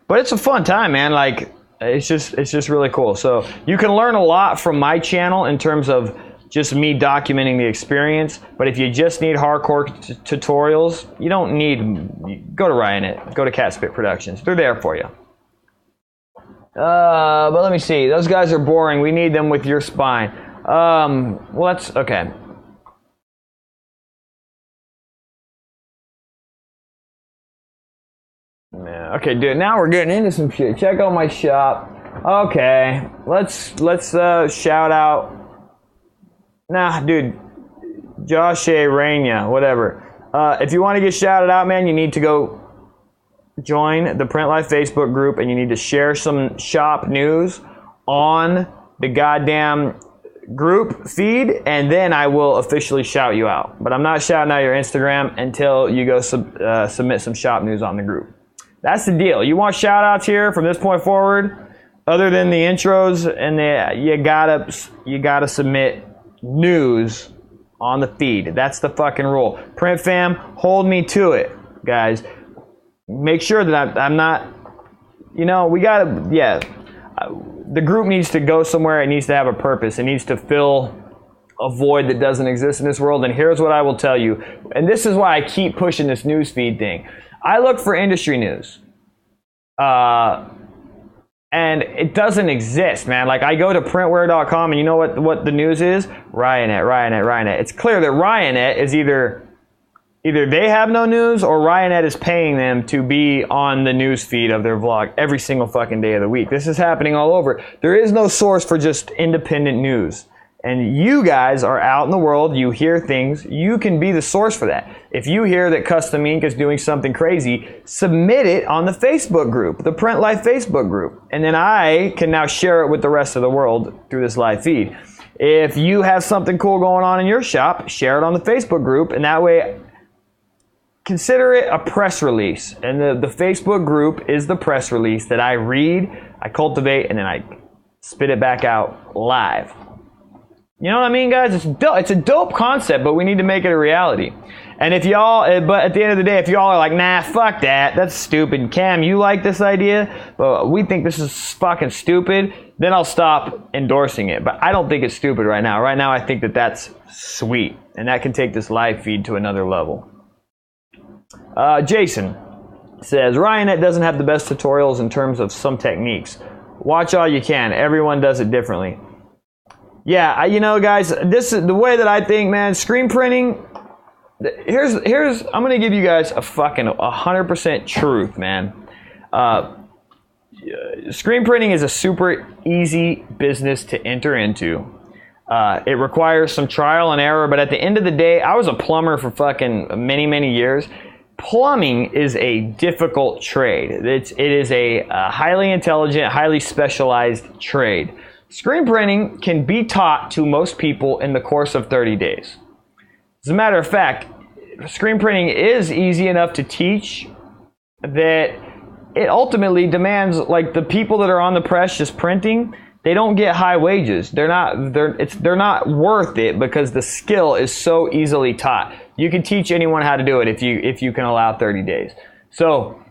But it's a fun time, man. Like, it's just really cool. So you can learn a lot from my channel in terms of just me documenting the experience. But if you just need hardcore tutorials, you don't need, go to Ryanet, go to Cat Spit Productions. They're there for you. But let me see. Those guys are boring. We need them with your spine. Well, that's okay. Yeah, okay, dude. Now we're getting into some shit. Check out my shop. Okay, let's shout out. Nah, dude. Josh A. Raina, whatever. If you want to get shouted out, man, you need to go join the Print Life Facebook group, and you need to share some shop news on the goddamn group feed, and then I will officially shout you out. But I'm not shouting out your Instagram until you go submit some shop news on the group. That's the deal. You want shout outs here from this point forward, other than the intros, and you gotta submit news on the feed. That's the fucking rule. Print fam, hold me to it, guys. Make sure that I'm not, we gotta, yeah. The group needs to go somewhere. It needs to have a purpose. It needs to fill a void that doesn't exist in this world. And here's what I will tell you. And this is why I keep pushing this news feed thing. I look for industry news. And it doesn't exist, man. Like, I go to printwear.com, and you know what the news is? Ryanet. It's clear that Ryanet is either they have no news, or Ryanet is paying them to be on the news feed of their vlog every single fucking day of the week. This is happening all over. There is no source for just independent news. And you guys are out in the world, you hear things, you can be the source for that. If you hear that Custom Ink is doing something crazy, submit it on the Facebook group, the Print Life Facebook group. And then I can now share it with the rest of the world through this live feed. If you have something cool going on in your shop, share it on the Facebook group, and that way, consider it a press release. And the Facebook group is the press release that I read, I cultivate, and then I spit it back out live. You know what I mean, guys? It's a dope concept, but we need to make it a reality. And but at the end of the day, if y'all are like, nah, fuck that, that's stupid. Cam, you like this idea, but we think this is fucking stupid, then I'll stop endorsing it. But I don't think it's stupid right now. Right now, I think that that's sweet, and that can take this live feed to another level. Jason says, Ryanet doesn't have the best tutorials in terms of some techniques. Watch all you can. Everyone does it differently. Yeah, guys, this is the way that I think, man. Screen printing, here's I'm going to give you guys a fucking 100% truth, man. Screen printing is a super easy business to enter into. It requires some trial and error, but at the end of the day, I was a plumber for fucking many, many years. Plumbing is a difficult trade. It is a highly intelligent, highly specialized trade. Screen printing can be taught to most people in the course of 30 days. As a matter of fact, screen printing is easy enough to teach that it ultimately demands, like, the people that are on the press just printing, they don't get high wages. They're not worth it because the skill is so easily taught. You can teach anyone how to do it if you can allow 30 days. So,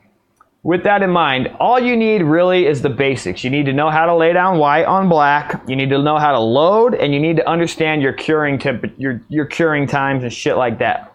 with that in mind, all you need really is the basics. You need to know how to lay down white on black. You need to know how to load, and you need to understand your curing your curing times and shit like that.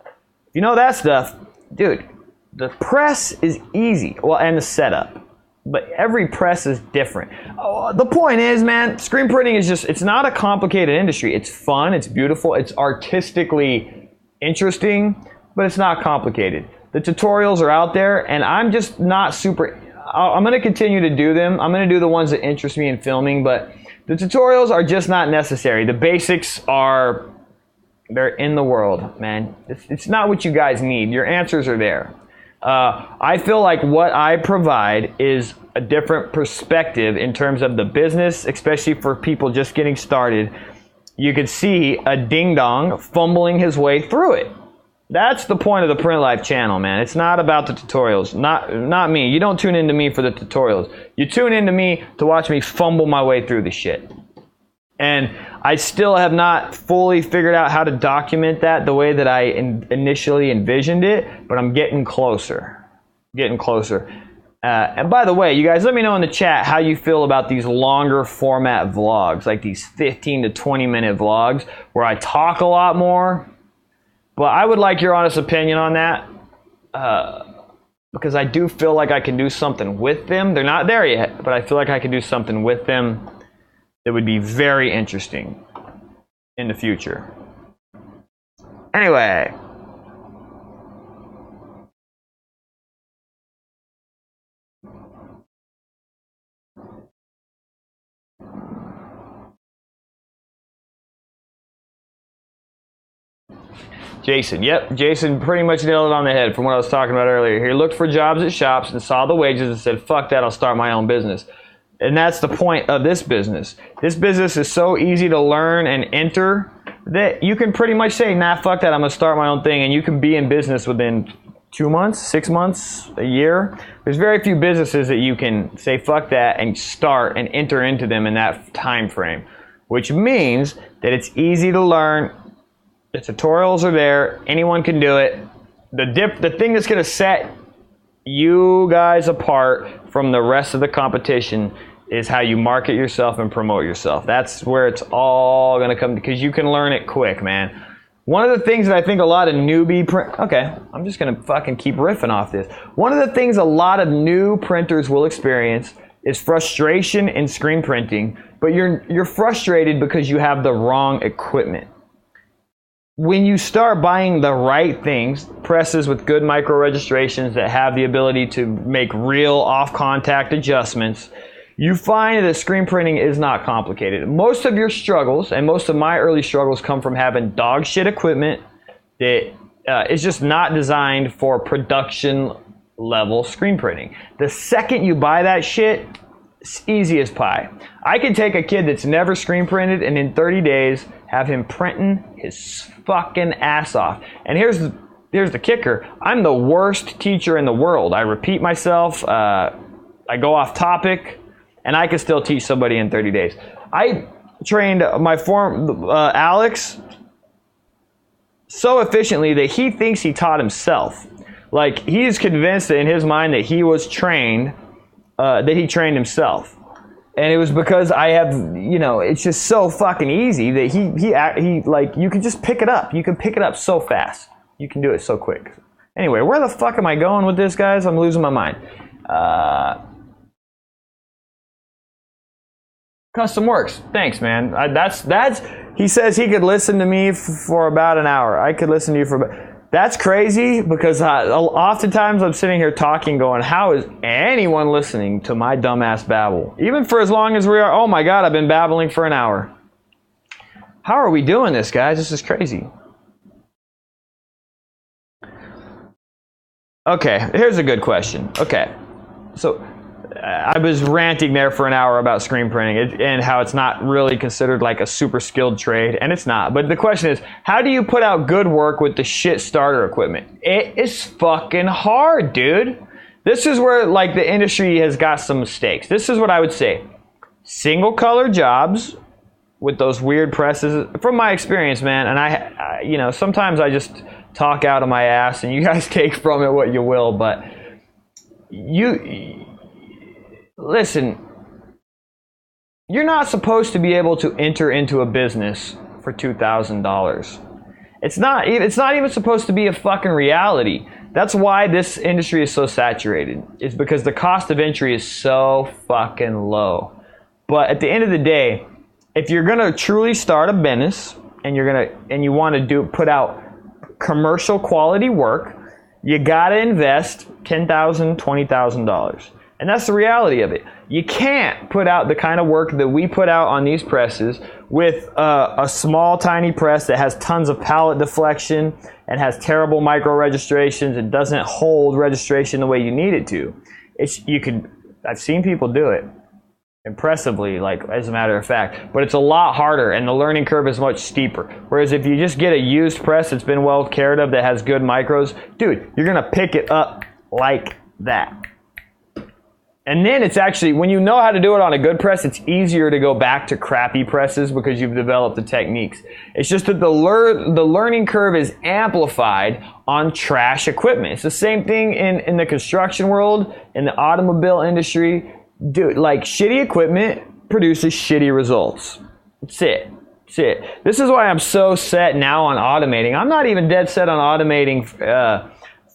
If you know that stuff, dude, the press is easy. Well, and the setup. But every press is different. The point is, man, screen printing is it's not a complicated industry. It's fun, it's beautiful, it's artistically interesting, but it's not complicated. The tutorials are out there, and I'm just not super... I'm going to continue to do them. I'm going to do the ones that interest me in filming, but the tutorials are just not necessary. The basics they're in the world, man. It's not what you guys need. Your answers are there. I feel like what I provide is a different perspective in terms of the business, especially for people just getting started. You could see a ding-dong fumbling his way through it. That's the point of the Print Life channel, man. It's not about the tutorials. Not me. You don't tune into me for the tutorials. You tune into me to watch me fumble my way through the shit. And I still have not fully figured out how to document that the way that I initially envisioned it, but I'm getting closer. And by the way, you guys, let me know in the chat how you feel about these longer format vlogs, like these 15 to 20 minute vlogs where I talk a lot more. But I would like your honest opinion on that, because I do feel like I can do something with them. They're not there yet, but I feel like I can do something with them that would be very interesting in the future. Anyway. Jason, yep, Jason pretty much nailed it on the head from what I was talking about earlier. He looked for jobs at shops and saw the wages and said, fuck that, I'll start my own business. And that's the point of this business. This business is so easy to learn and enter that you can pretty much say, nah, fuck that, I'm gonna start my own thing, and you can be in business within 2 months, 6 months, a year. There's very few businesses that you can say, fuck that, and start and enter into them in that time frame, which means that it's easy to learn. The tutorials are there. Anyone can do it. The thing that's going to set you guys apart from the rest of the competition is how you market yourself and promote yourself. That's where it's all going to come, because you can learn it quick, man. One of the things that I think a lot of I'm just going to fucking keep riffing off this. One of the things a lot of new printers will experience is frustration in screen printing, but you're frustrated because you have the wrong equipment. When you start buying the right things, presses with good micro registrations that have the ability to make real off-contact adjustments, you find that screen printing is not complicated. Most of your struggles, and most of my early struggles, come from having dog shit equipment that is just not designed for production level screen printing. The second you buy that shit, it's easy as pie. I can take a kid that's never screen printed and in 30 days have him printing his fucking ass off. And here's the kicker. I'm the worst teacher in the world. I repeat myself. I go off topic, and I can still teach somebody in 30 days. I trained my Alex so efficiently that he thinks he taught himself. Like, he's convinced in his mind that he was trained, that he trained himself. And it was because I have, it's just so fucking easy that he like, you can just pick it up. You can pick it up so fast. You can do it so quick. Anyway, where the fuck am I going with this, guys? I'm losing my mind. Custom Works. Thanks, man. He says he could listen to me for about an hour. I could listen to you for about... That's crazy, because oftentimes I'm sitting here talking going, how is anyone listening to my dumbass babble? Even for as long as we are, oh my God, I've been babbling for an hour. How are we doing this, guys? This is crazy. Okay, here's a good question. Okay, so I was ranting there for an hour about screen printing and how it's not really considered like a super skilled trade, and it's not. But the question is, how do you put out good work with the shit starter equipment? It is fucking hard, dude. This is where like the industry has got some mistakes. This is what I would say. Single color jobs with those weird presses, from my experience, man, and I sometimes I just talk out of my ass and you guys take from it what you will, but listen, you're not supposed to be able to enter into a business for $2,000. It's not even supposed to be a fucking reality. That's why this industry is so saturated. It's because the cost of entry is so fucking low. But at the end of the day, if you're gonna truly start a business and you want to put out commercial quality work, you gotta invest $10,000, $20,000. And that's the reality of it. You can't put out the kind of work that we put out on these presses with a small, tiny press that has tons of pallet deflection and has terrible micro registrations and doesn't hold registration the way you need it to. I've seen people do it impressively, like as a matter of fact, but it's a lot harder and the learning curve is much steeper. Whereas if you just get a used press that's been well cared of that has good micros, dude, you're gonna pick it up like that. And then it's actually, when you know how to do it on a good press, it's easier to go back to crappy presses because you've developed the techniques. It's just that the learning curve is amplified on trash equipment. It's the same thing in the construction world, in the automobile industry. Dude, like shitty equipment produces shitty results. That's it. That's it. This is why I'm so set now on automating. I'm not even dead set on automating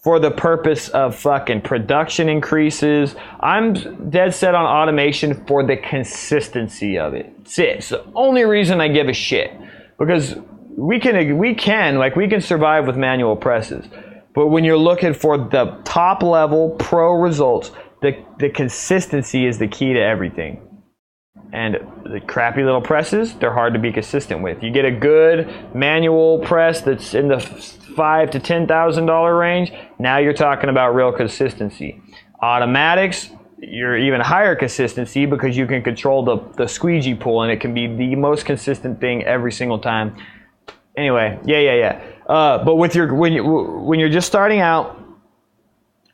for the purpose of fucking production increases. I'm dead set on automation for the consistency of it. That's it. It's the only reason I give a shit. Because we can survive with manual presses. But when you're looking for the top level pro results, the consistency is the key to everything. And the crappy little presses, they're hard to be consistent with. You get a good manual press that's in the $5,000 to $10,000 range, now you're talking about real consistency. Automatics, you're even higher consistency because you can control the squeegee pull and it can be the most consistent thing every single time. Anyway, yeah. But when you're just starting out,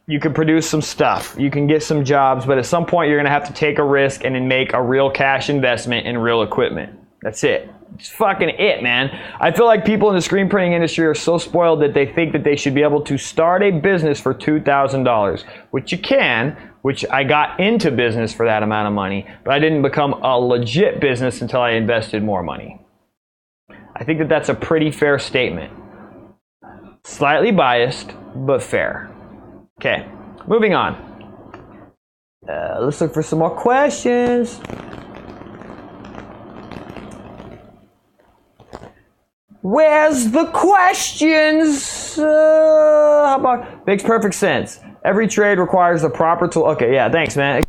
you can produce some stuff. You can get some jobs, but at some point you're going to have to take a risk and then make a real cash investment in real equipment. That's it. It's fucking it, man. I feel like people in the screen printing industry are so spoiled that they think that they should be able to start a business for $2,000, which you can, which I got into business for that amount of money, but I didn't become a legit business until I invested more money. I think that that's a pretty fair statement. Slightly biased, but fair. Okay, moving on. Let's look for some more questions. Where's the questions? How about, makes perfect sense. Every trade requires the proper tool. Okay, yeah, thanks, man.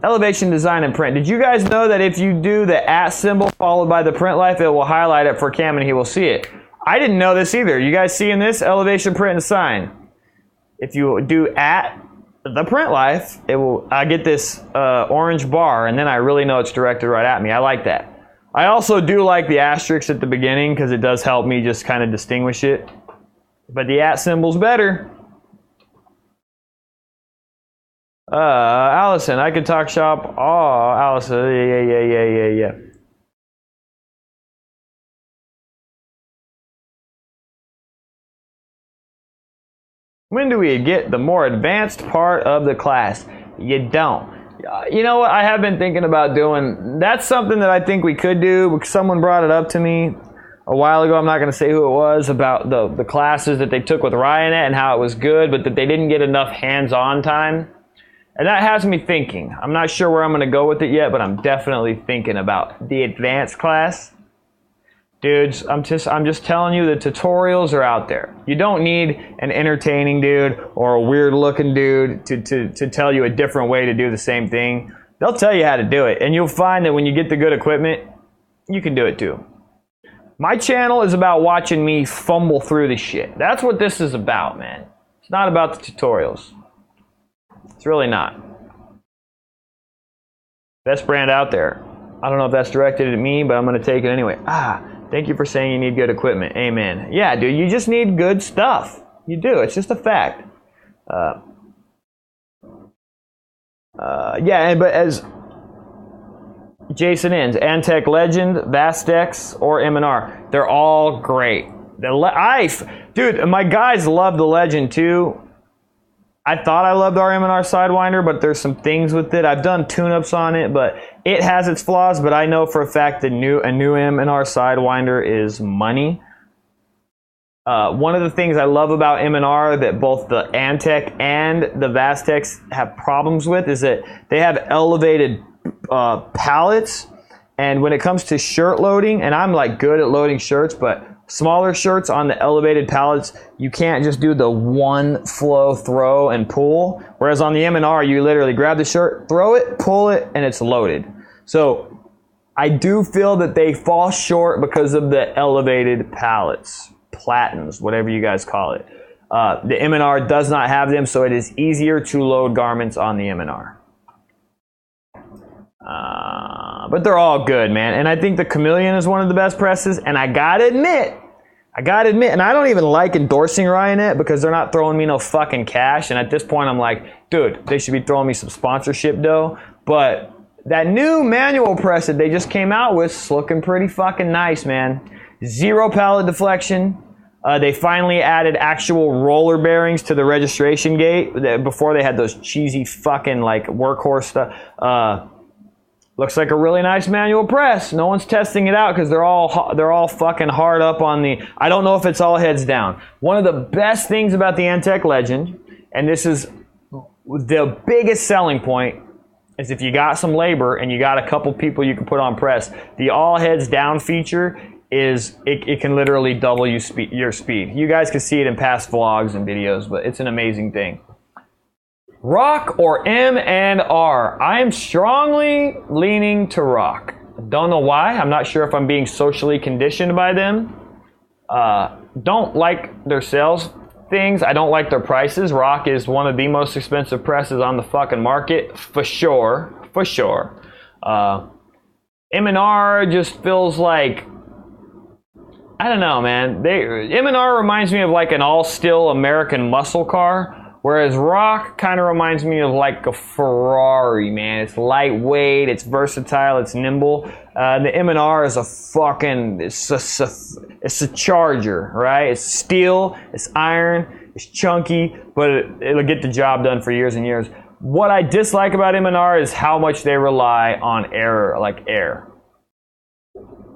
Elevation, design, and print. Did you guys know that if you do the @ symbol followed by the print life, it will highlight it for Cam and he will see it? I didn't know this either. You guys seeing this? Elevation, print, and sign. If you do @ the print life, I get this orange bar, and then I really know it's directed right at me. I like that. I also do like the asterisk at the beginning because it does help me just kind of distinguish it. But the @ symbol's better. Allison, I could talk shop. Oh, Allison, yeah. When do we get the more advanced part of the class? You don't. You know what I have been thinking about doing? That's something that I think we could do because someone brought it up to me a while ago. I'm not going to say who it was, about the classes that they took with Ryan and how it was good, but that they didn't get enough hands-on time. And that has me thinking. I'm not sure where I'm going to go with it yet, but I'm definitely thinking about the advanced class. Dudes, I'm just telling you, the tutorials are out there. You don't need an entertaining dude or a weird looking dude to tell you a different way to do the same thing. They'll tell you how to do it, and you'll find that when you get the good equipment, you can do it too. My channel is about watching me fumble through the shit. That's what this is about, man. It's not about the tutorials. It's really not. Best brand out there. I don't know if that's directed at me, but I'm going to take it anyway. Thank you for saying you need good equipment. Amen. Yeah, dude, you just need good stuff. You do. It's just a fact. But as Jason ends, Antec Legend, Vastex, or M&R, they're all great. Dude, my guys love the Legend too. I thought I loved our M&R Sidewinder, but there's some things with it. I've done tune-ups on it, but it has its flaws, but I know for a fact that a new M&R Sidewinder is money. One of the things I love about M&R that both the Antec and the Vastex have problems with is that they have elevated pallets, and when it comes to shirt loading, and I'm like good at loading shirts, but smaller shirts on the elevated pallets, you can't just do the one flow throw and pull. Whereas on the M&R, you literally grab the shirt, throw it, pull it, and it's loaded. So I do feel that they fall short because of the elevated pallets, platens, whatever you guys call it. The M&R does not have them, so it is easier to load garments on the M&R. But they're all good, man. And I think the Chameleon is one of the best presses. And I gotta admit, and I don't even like endorsing Ryonet because they're not throwing me no fucking cash. And at this point, I'm like, dude, they should be throwing me some sponsorship dough. But that new manual press that they just came out with is looking pretty fucking nice, man. 0 pallet deflection. They finally added actual roller bearings to the registration gate. Before they had those cheesy fucking like workhorse stuff. Looks like a really nice manual press. No one's testing it out because they're all fucking hard up on the. I don't know if it's all heads down. One of the best things about the Antec Legend, and this is the biggest selling point, is if you got some labor and you got a couple people you can put on press, the all heads down feature is it can literally double your speed. You guys can see it in past vlogs and videos, but it's an amazing thing. Rock or M&R? I am strongly leaning to Rock. Don't know why. I'm not sure if I'm being socially conditioned by them. Don't like their sales things. I don't like their prices. Rock is one of the most expensive presses on the fucking market, for sure. For sure. M&R just feels like, I don't know, man. M&R reminds me of like an all-steel American muscle car. Whereas Rock kind of reminds me of like a Ferrari, man. It's lightweight, it's versatile, it's nimble. The M&R is a fucking, it's a charger, right? It's steel, it's iron, it's chunky, but it'll get the job done for years and years. What I dislike about M&R is how much they rely on air.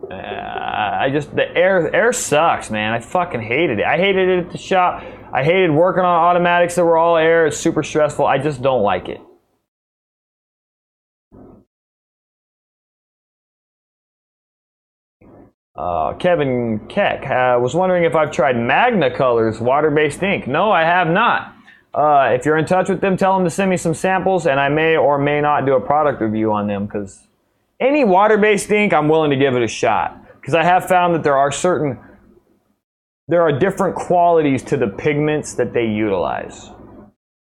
The air sucks, man. I fucking hated it. I hated it at the shop. I hated working on automatics that were all air. It's super stressful. I just don't like it. Kevin Keck was wondering if I've tried Magna Colors water-based ink. No, I have not. If you're in touch with them, tell them to send me some samples, and I may or may not do a product review on them, because any water-based ink, I'm willing to give it a shot. Because I have found that there are different qualities to the pigments that they utilize.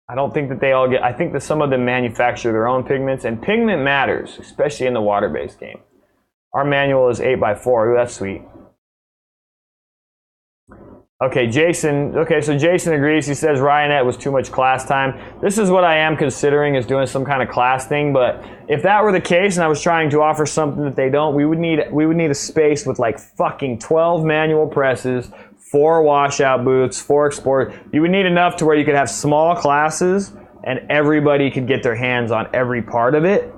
I don't think that they all get, I think that some of them manufacture their own pigments, and pigment matters, especially in the water-based game. Our manual is 8x4, ooh, that's sweet. Okay, Jason, so Jason agrees. He says Ryonet was too much class time. This is what I am considering, is doing some kind of class thing, but if that were the case and I was trying to offer something that they don't, we would need a space with like fucking 12 manual presses, 4 washout booths, 4 export. You would need enough to where you could have small classes and everybody could get their hands on every part of it,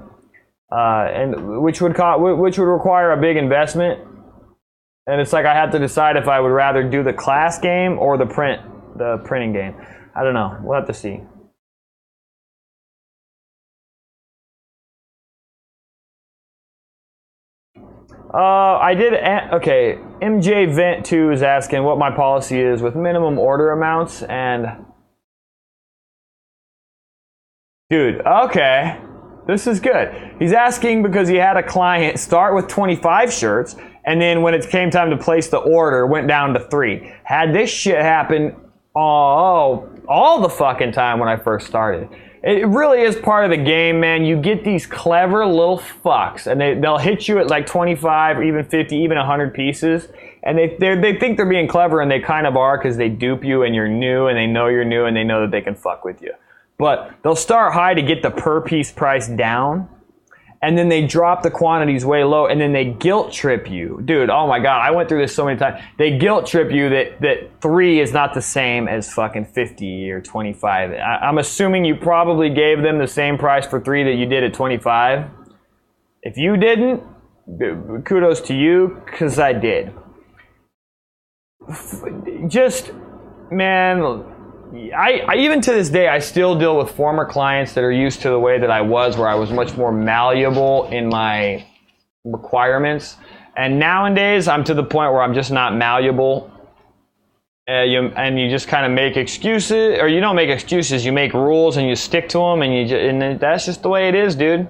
and which would require a big investment. And it's like I have to decide if I would rather do the class game or the printing game. I don't know. We'll have to see. Okay, MJ Vent 2 is asking what my policy is with minimum order amounts, and dude, okay, this is good. He's asking because he had a client start with 25 shirts, and then when it came time to place the order, went down to 3. Had this shit happen all the fucking time when I first started. It really is part of the game, man. You get these clever little fucks, and they'll hit you at like 25 or even 50, even 100 pieces, and they think they're being clever, and they kind of are, because they dupe you and you're new, and they know you're new, and they know that they can fuck with you. But they'll start high to get the per piece price down, and then they drop the quantities way low, and then they guilt trip you. Dude, oh my God, I went through this so many times. They guilt trip you that 3 is not the same as fucking 50 or 25. I'm assuming you probably gave them the same price for 3 that you did at 25. If you didn't, kudos to you, because I did. Just, man, I even to this day, I still deal with former clients that are used to the way that I was, where I was much more malleable in my requirements. And nowadays, I'm to the point where I'm just not malleable. And you just kind of make excuses, or you don't make excuses, you make rules and you stick to them, and that's just the way it is, dude.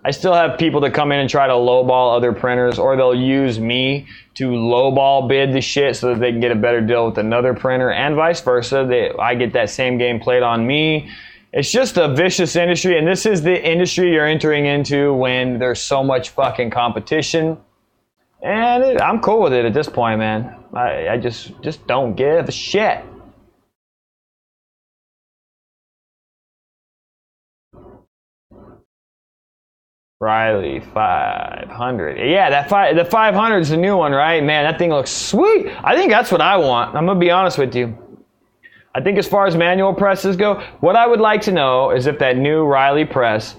I still have people that come in and try to lowball other printers, or they'll use me to lowball bid the shit so that they can get a better deal with another printer, and vice versa. I get that same game played on me. It's just a vicious industry, and this is the industry you're entering into when there's so much fucking competition. And I'm cool with it at this point, man. I just don't give a shit. Riley 500. Yeah, the 500 is the new one, right? Man, that thing looks sweet. I think that's what I want. I'm going to be honest with you. I think as far as manual presses go, what I would like to know is if that new Riley press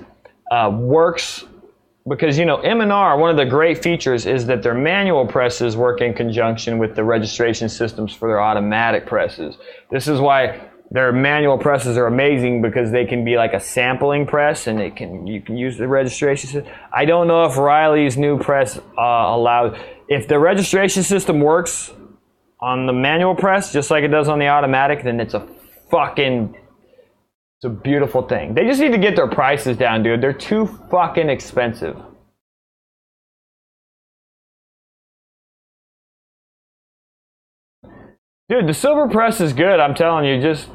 works. Because, you know, M&R, one of the great features is that their manual presses work in conjunction with the registration systems for their automatic presses. This is why their manual presses are amazing, because they can be like a sampling press, and you can use the registration system. I don't know if Riley's new press allows. If the registration system works on the manual press just like it does on the automatic, then it's a beautiful thing. They just need to get their prices down, dude. They're too fucking expensive. Dude, the silver press is good. I'm telling you, just...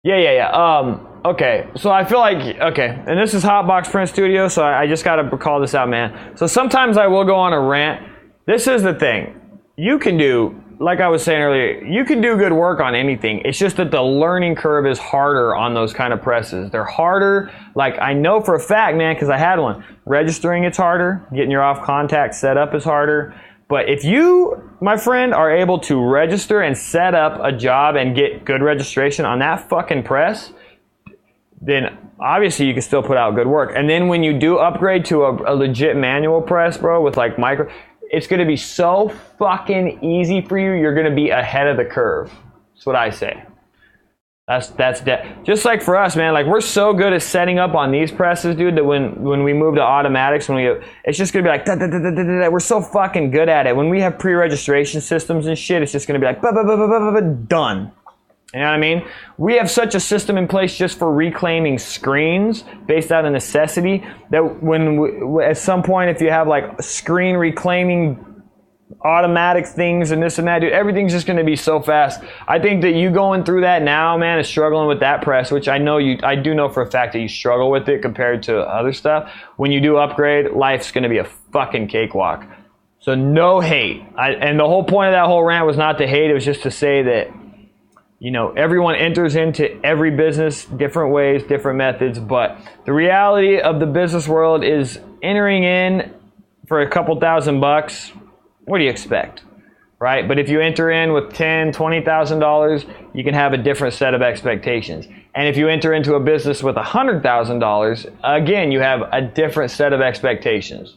Yeah. Okay, so I feel like... Okay, and this is Hotbox Print Studio, so I just got to call this out, man. So sometimes I will go on a rant. This is the thing. You can do... Like I was saying earlier, you can do good work on anything. It's just that the learning curve is harder on those kind of presses. They're harder. Like, I know for a fact, man, because I had one. Registering, it's harder. Getting your off contact set up is harder. But if you, my friend, are able to register and set up a job and get good registration on that fucking press, then obviously you can still put out good work. And then when you do upgrade to a legit manual press, bro, with like micro... It's going to be so fucking easy for you. You're going to be ahead of the curve. That's what I say. That's just like for us, man. Like, we're so good at setting up on these presses, dude, that when we move to automatics, it's just going to be like, da, da, da, da, da, da. We're so fucking good at it. When we have pre-registration systems and shit, it's just going to be like, done. You know what I mean? We have such a system in place just for reclaiming screens based out of necessity that at some point, if you have like screen reclaiming automatic things and this and that, dude, everything's just going to be so fast. I think that you going through that now, man, is struggling with that press, which I do know for a fact that you struggle with it compared to other stuff. When you do upgrade, life's going to be a fucking cakewalk. So no hate. And the whole point of that whole rant was not to hate. It was just to say that, you know, everyone enters into every business different ways, different methods, but the reality of the business world is entering in for a couple $1,000. What do you expect, right? But if you enter in with $10,000, $20,000, you can have a different set of expectations. And if you enter into a business with $100,000, again, you have a different set of expectations.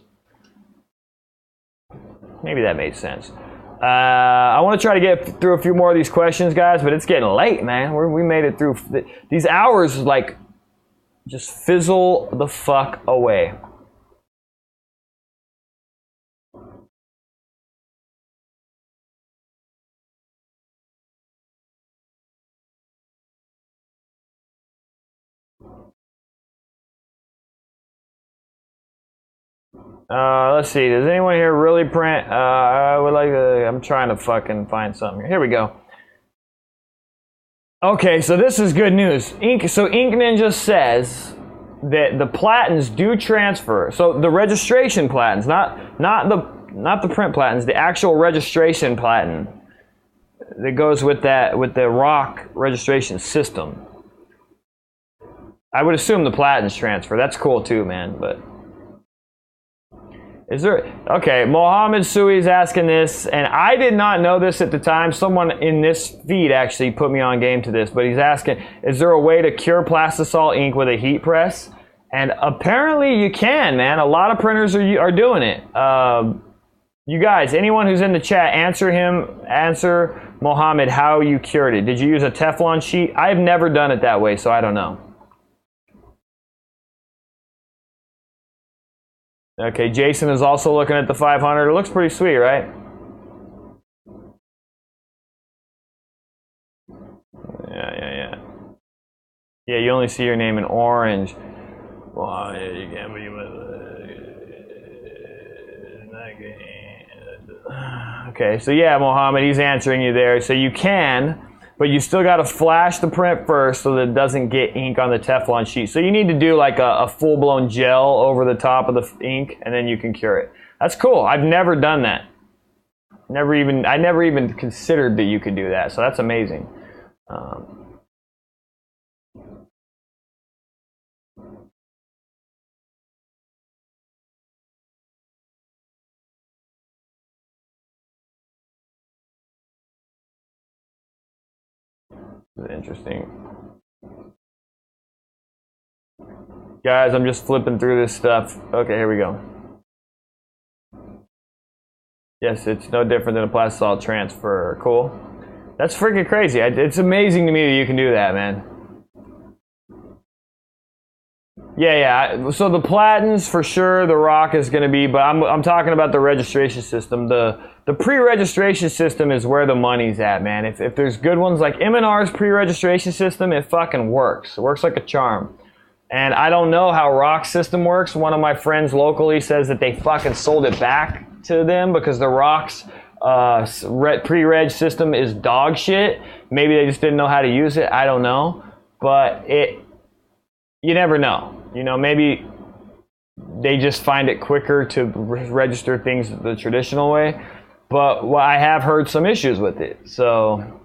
Maybe that made sense. I want to try to get through a few more of these questions, guys, but it's getting late, man. We made it through. These hours, like, just fizzle the fuck away. Let's see. Does anyone here really print? I would like to. I'm trying to fucking find something. Here we go. Okay, so this is good news. Ink Ninja says that the platens do transfer. So the registration platens, not the print platens, the actual registration platen that goes with the ROC registration system. I would assume the platens transfer. That's cool too, man. But is there? Okay, Mohammed Sui is asking this, and I did not know this at the time. Someone in this feed actually put me on game to this, but he's asking, is there a way to cure plastisol ink with a heat press? And apparently you can, man. A lot of printers are doing it. You guys, anyone who's in the chat, answer Mohammed how you cured it. Did you use a Teflon sheet? I've never done it that way, so I don't know. Okay, Jason is also looking at the 500. It looks pretty sweet, right? Yeah. Yeah, you only see your name in orange. Well, you can't be okay, so yeah, Mohammed, he's answering you there. So you can, but you still got to flash the print first so that it doesn't get ink on the Teflon sheet. So you need to do like a full-blown gel over the top of the ink, and then you can cure it. That's cool. I've never done that. I never even considered that you could do that. So that's amazing. Interesting. Guys, I'm just flipping through this stuff. Okay, here we go. Yes, it's no different than a plastisol transfer. Cool. That's freaking crazy. It's amazing to me that you can do that, man. Yeah. So the platins, for sure, the rock is going to be, but I'm talking about the registration system. The pre-registration system is where the money's at, man. If there's good ones, like M&R's pre-registration system, it fucking works. It works like a charm. And I don't know how Rock's system works. One of my friends locally says that they fucking sold it back to them because the Rock's pre-reg system is dog shit. Maybe they just didn't know how to use it. I don't know. But you never know. You know, maybe they just find it quicker to register things the traditional way. But I have heard some issues with it. So,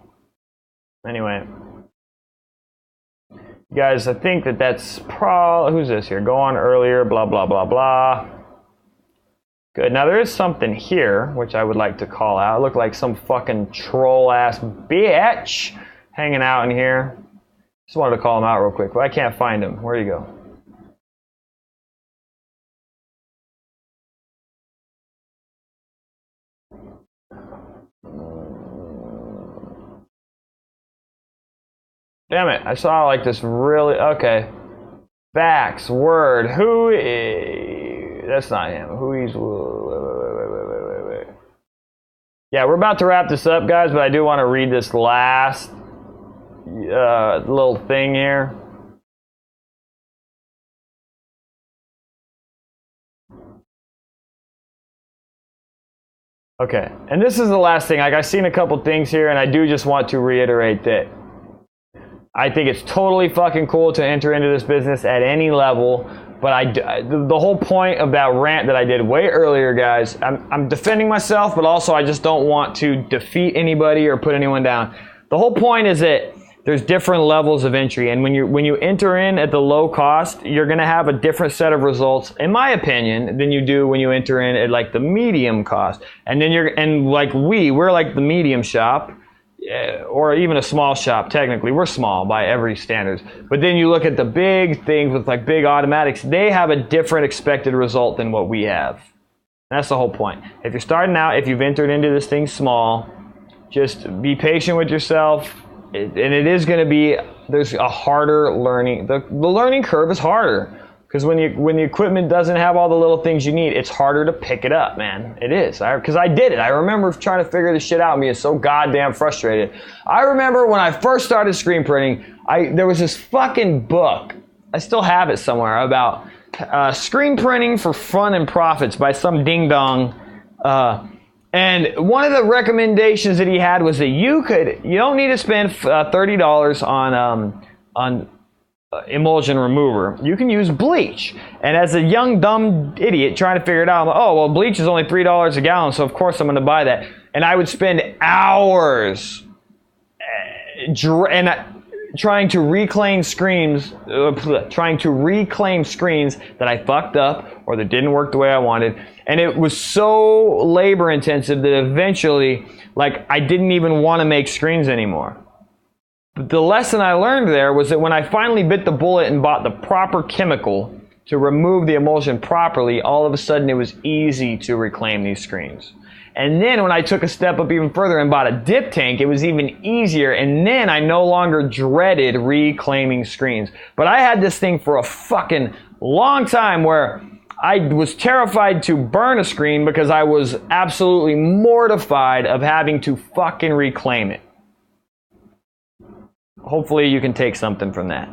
anyway. Guys, I think that's who's this here? Go on earlier, blah, blah, blah, blah. Good. Now, there is something here, which I would like to call out. It looked like some fucking troll-ass bitch hanging out in here. Just wanted to call him out real quick, but I can't find him. Where'd he go? Damn it, I saw like this really, okay. Facts, word, that's not him. Wait. Yeah, we're about to wrap this up, guys, but I do want to read this last little thing here. Okay, and this is the last thing. Like, I've seen a couple things here, and I do just want to reiterate that I think it's totally fucking cool to enter into this business at any level, but the whole point of that rant that I did way earlier, guys, I'm defending myself, but also I just don't want to defeat anybody or put anyone down. The whole point is that there's different levels of entry, and when you enter in at the low cost, you're going to have a different set of results, in my opinion, than you do when you enter in at like the medium cost. And then we're like the medium shop, or even a small shop. Technically, we're small by every standards. But then you look at the big things with like big automatics, they have a different expected result than what we have. And that's the whole point. If you're starting out, if you've entered into this thing small, just be patient with yourself. And it is going to be, there's a harder learning. The learning curve is harder. Because when the equipment doesn't have all the little things you need, it's harder to pick it up, man. It is. Because I did it. I remember trying to figure this shit out and being so goddamn frustrated. I remember when I first started screen printing, there was this fucking book. I still have it somewhere about screen printing for fun and profits by some ding dong. And one of the recommendations that he had was that you don't need to spend $30 on emulsion remover. You can use bleach. And as a young dumb idiot trying to figure it out, I'm like, oh well, bleach is only $3 a gallon, so of course I'm going to buy that. And I would spend hours trying to reclaim screens that I fucked up or that didn't work the way I wanted. And it was so labor intensive that eventually, like, I didn't even want to make screens anymore. But the lesson I learned there was that when I finally bit the bullet and bought the proper chemical to remove the emulsion properly, all of a sudden it was easy to reclaim these screens. And then when I took a step up even further and bought a dip tank, it was even easier. And then I no longer dreaded reclaiming screens. But I had this thing for a fucking long time where I was terrified to burn a screen because I was absolutely mortified of having to fucking reclaim it. Hopefully you can take something from that.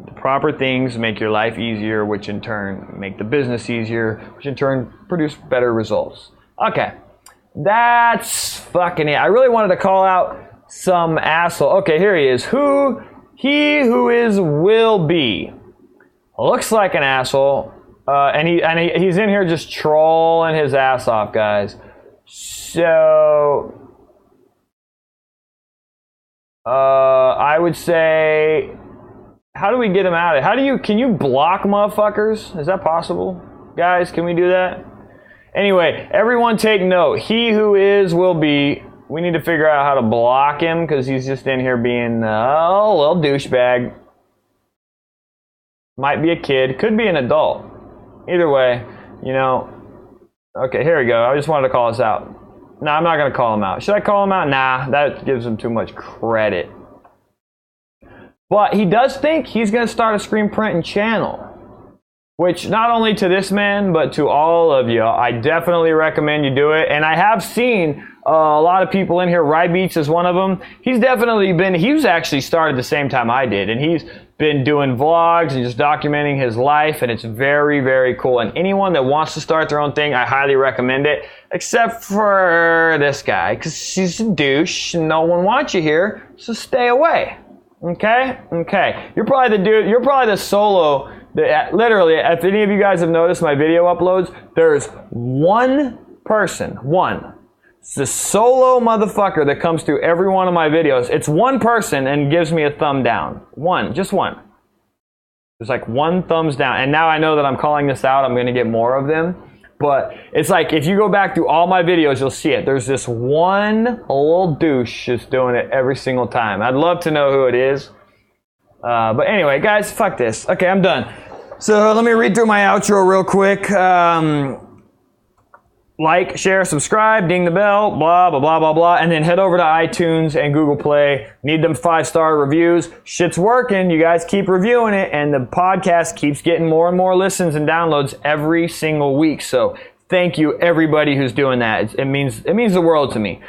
The proper things make your life easier, which in turn make the business easier, which in turn produce better results. Okay, that's fucking it. I really wanted to call out some asshole. Okay, here he is. He who is will be. Looks like an asshole. And he's in here just trolling his ass off, guys. So I would say, how do we get him out of it? Can you block motherfuckers? Is that possible? Guys, can we do that? Anyway, everyone take note. He who is will be. We need to figure out how to block him because he's just in here being a little douchebag. Might be a kid, could be an adult. Either way, you know. Okay, here we go. I just wanted to call this out. No, I'm not going to call him out. Should I call him out? Nah, that gives him too much credit. But he does think he's going to start a screen printing channel. Which, not only to this man, but to all of you, I definitely recommend you do it. And I have seen a lot of people in here. Rybeats is one of them. He's actually started the same time I did. And he's been doing vlogs and just documenting his life. And it's very, very cool. And anyone that wants to start their own thing, I highly recommend it. Except for this guy, because she's a douche. And no one wants you here, so stay away. Okay? Okay. You're probably the dude, you're probably the solo. Literally, if any of you guys have noticed my video uploads, there's one person, it's the solo motherfucker that comes through every one of my videos. It's one person and gives me a thumb down. Just one. There's like one thumbs down. And now I know that I'm calling this out. I'm going to get more of them. But it's like, if you go back through all my videos, you'll see it. There's this one little douche just doing it every single time. I'd love to know who it is. But anyway, guys, fuck this. Okay, I'm done. So let me read through my outro real quick. Like, share, subscribe, ding the bell, blah, blah, blah, blah, blah. And then head over to iTunes and Google Play. Need them 5-star reviews. Shit's working. You guys keep reviewing it. And the podcast keeps getting more and more listens and downloads every single week. So thank you, everybody who's doing that. It means the world to me.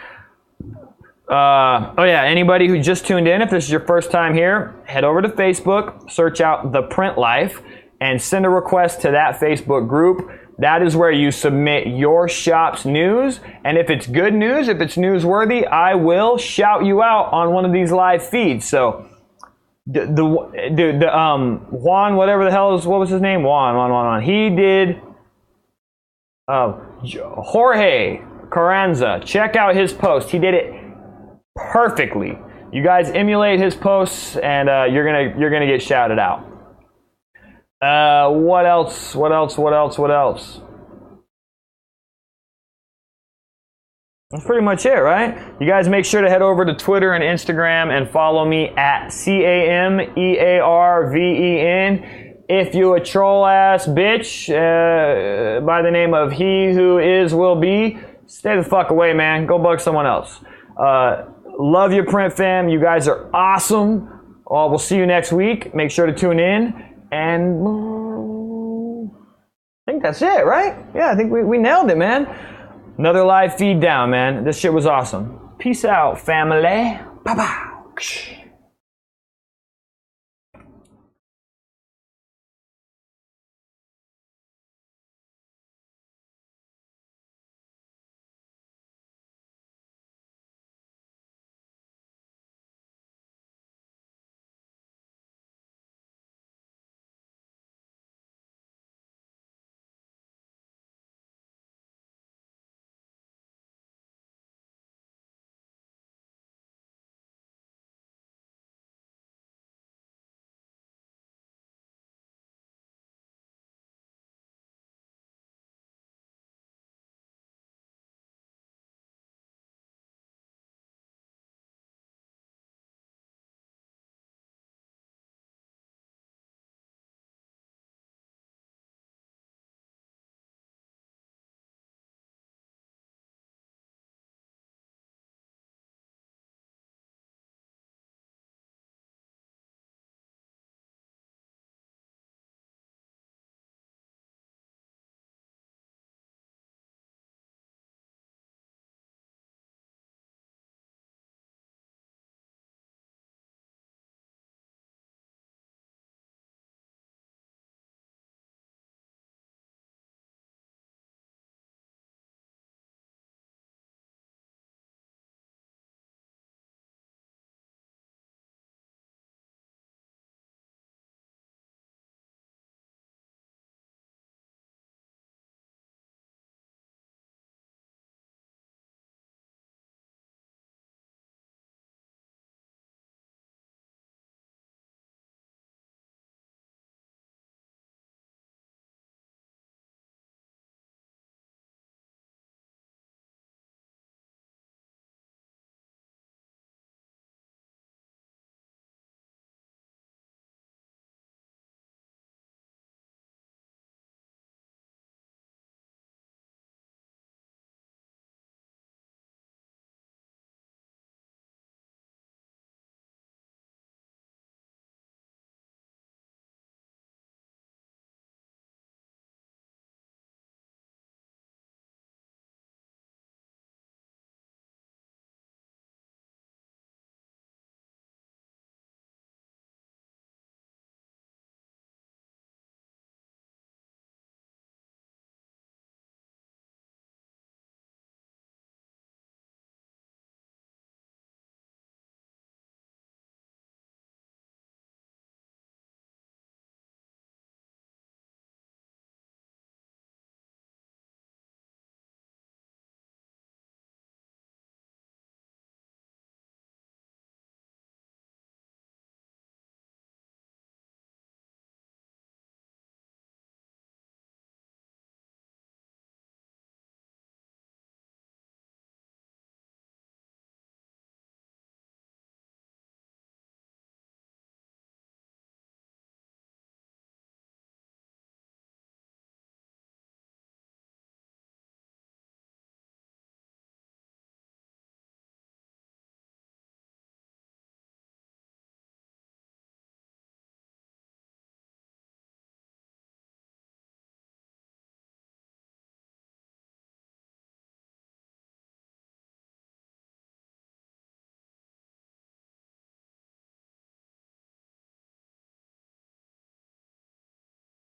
Oh yeah, anybody who just tuned in, if this is your first time here, head over to Facebook, search out The Print Life, and send a request to that Facebook group. That is where you submit your shop's news, and if it's good news, if it's newsworthy, I will shout you out on one of these live feeds. So, Juan, whatever the hell what was his name? Juan. He did, Jorge Carranza. Check out his post. He did it perfectly. You guys emulate his posts, and you're gonna get shouted out. What else? That's pretty much it, right? You guys make sure to head over to Twitter and Instagram and follow me at CAMEARVEN. If you a troll ass bitch by the name of He Who Is Will Be, stay the fuck away, man. Go bug someone else. Love your print fam. You guys are awesome. We'll see you next week. Make sure to tune in. And I think that's it, right? Yeah, I think we nailed it, man. Another live feed down, man. This shit was awesome. Peace out, family. Bye-bye.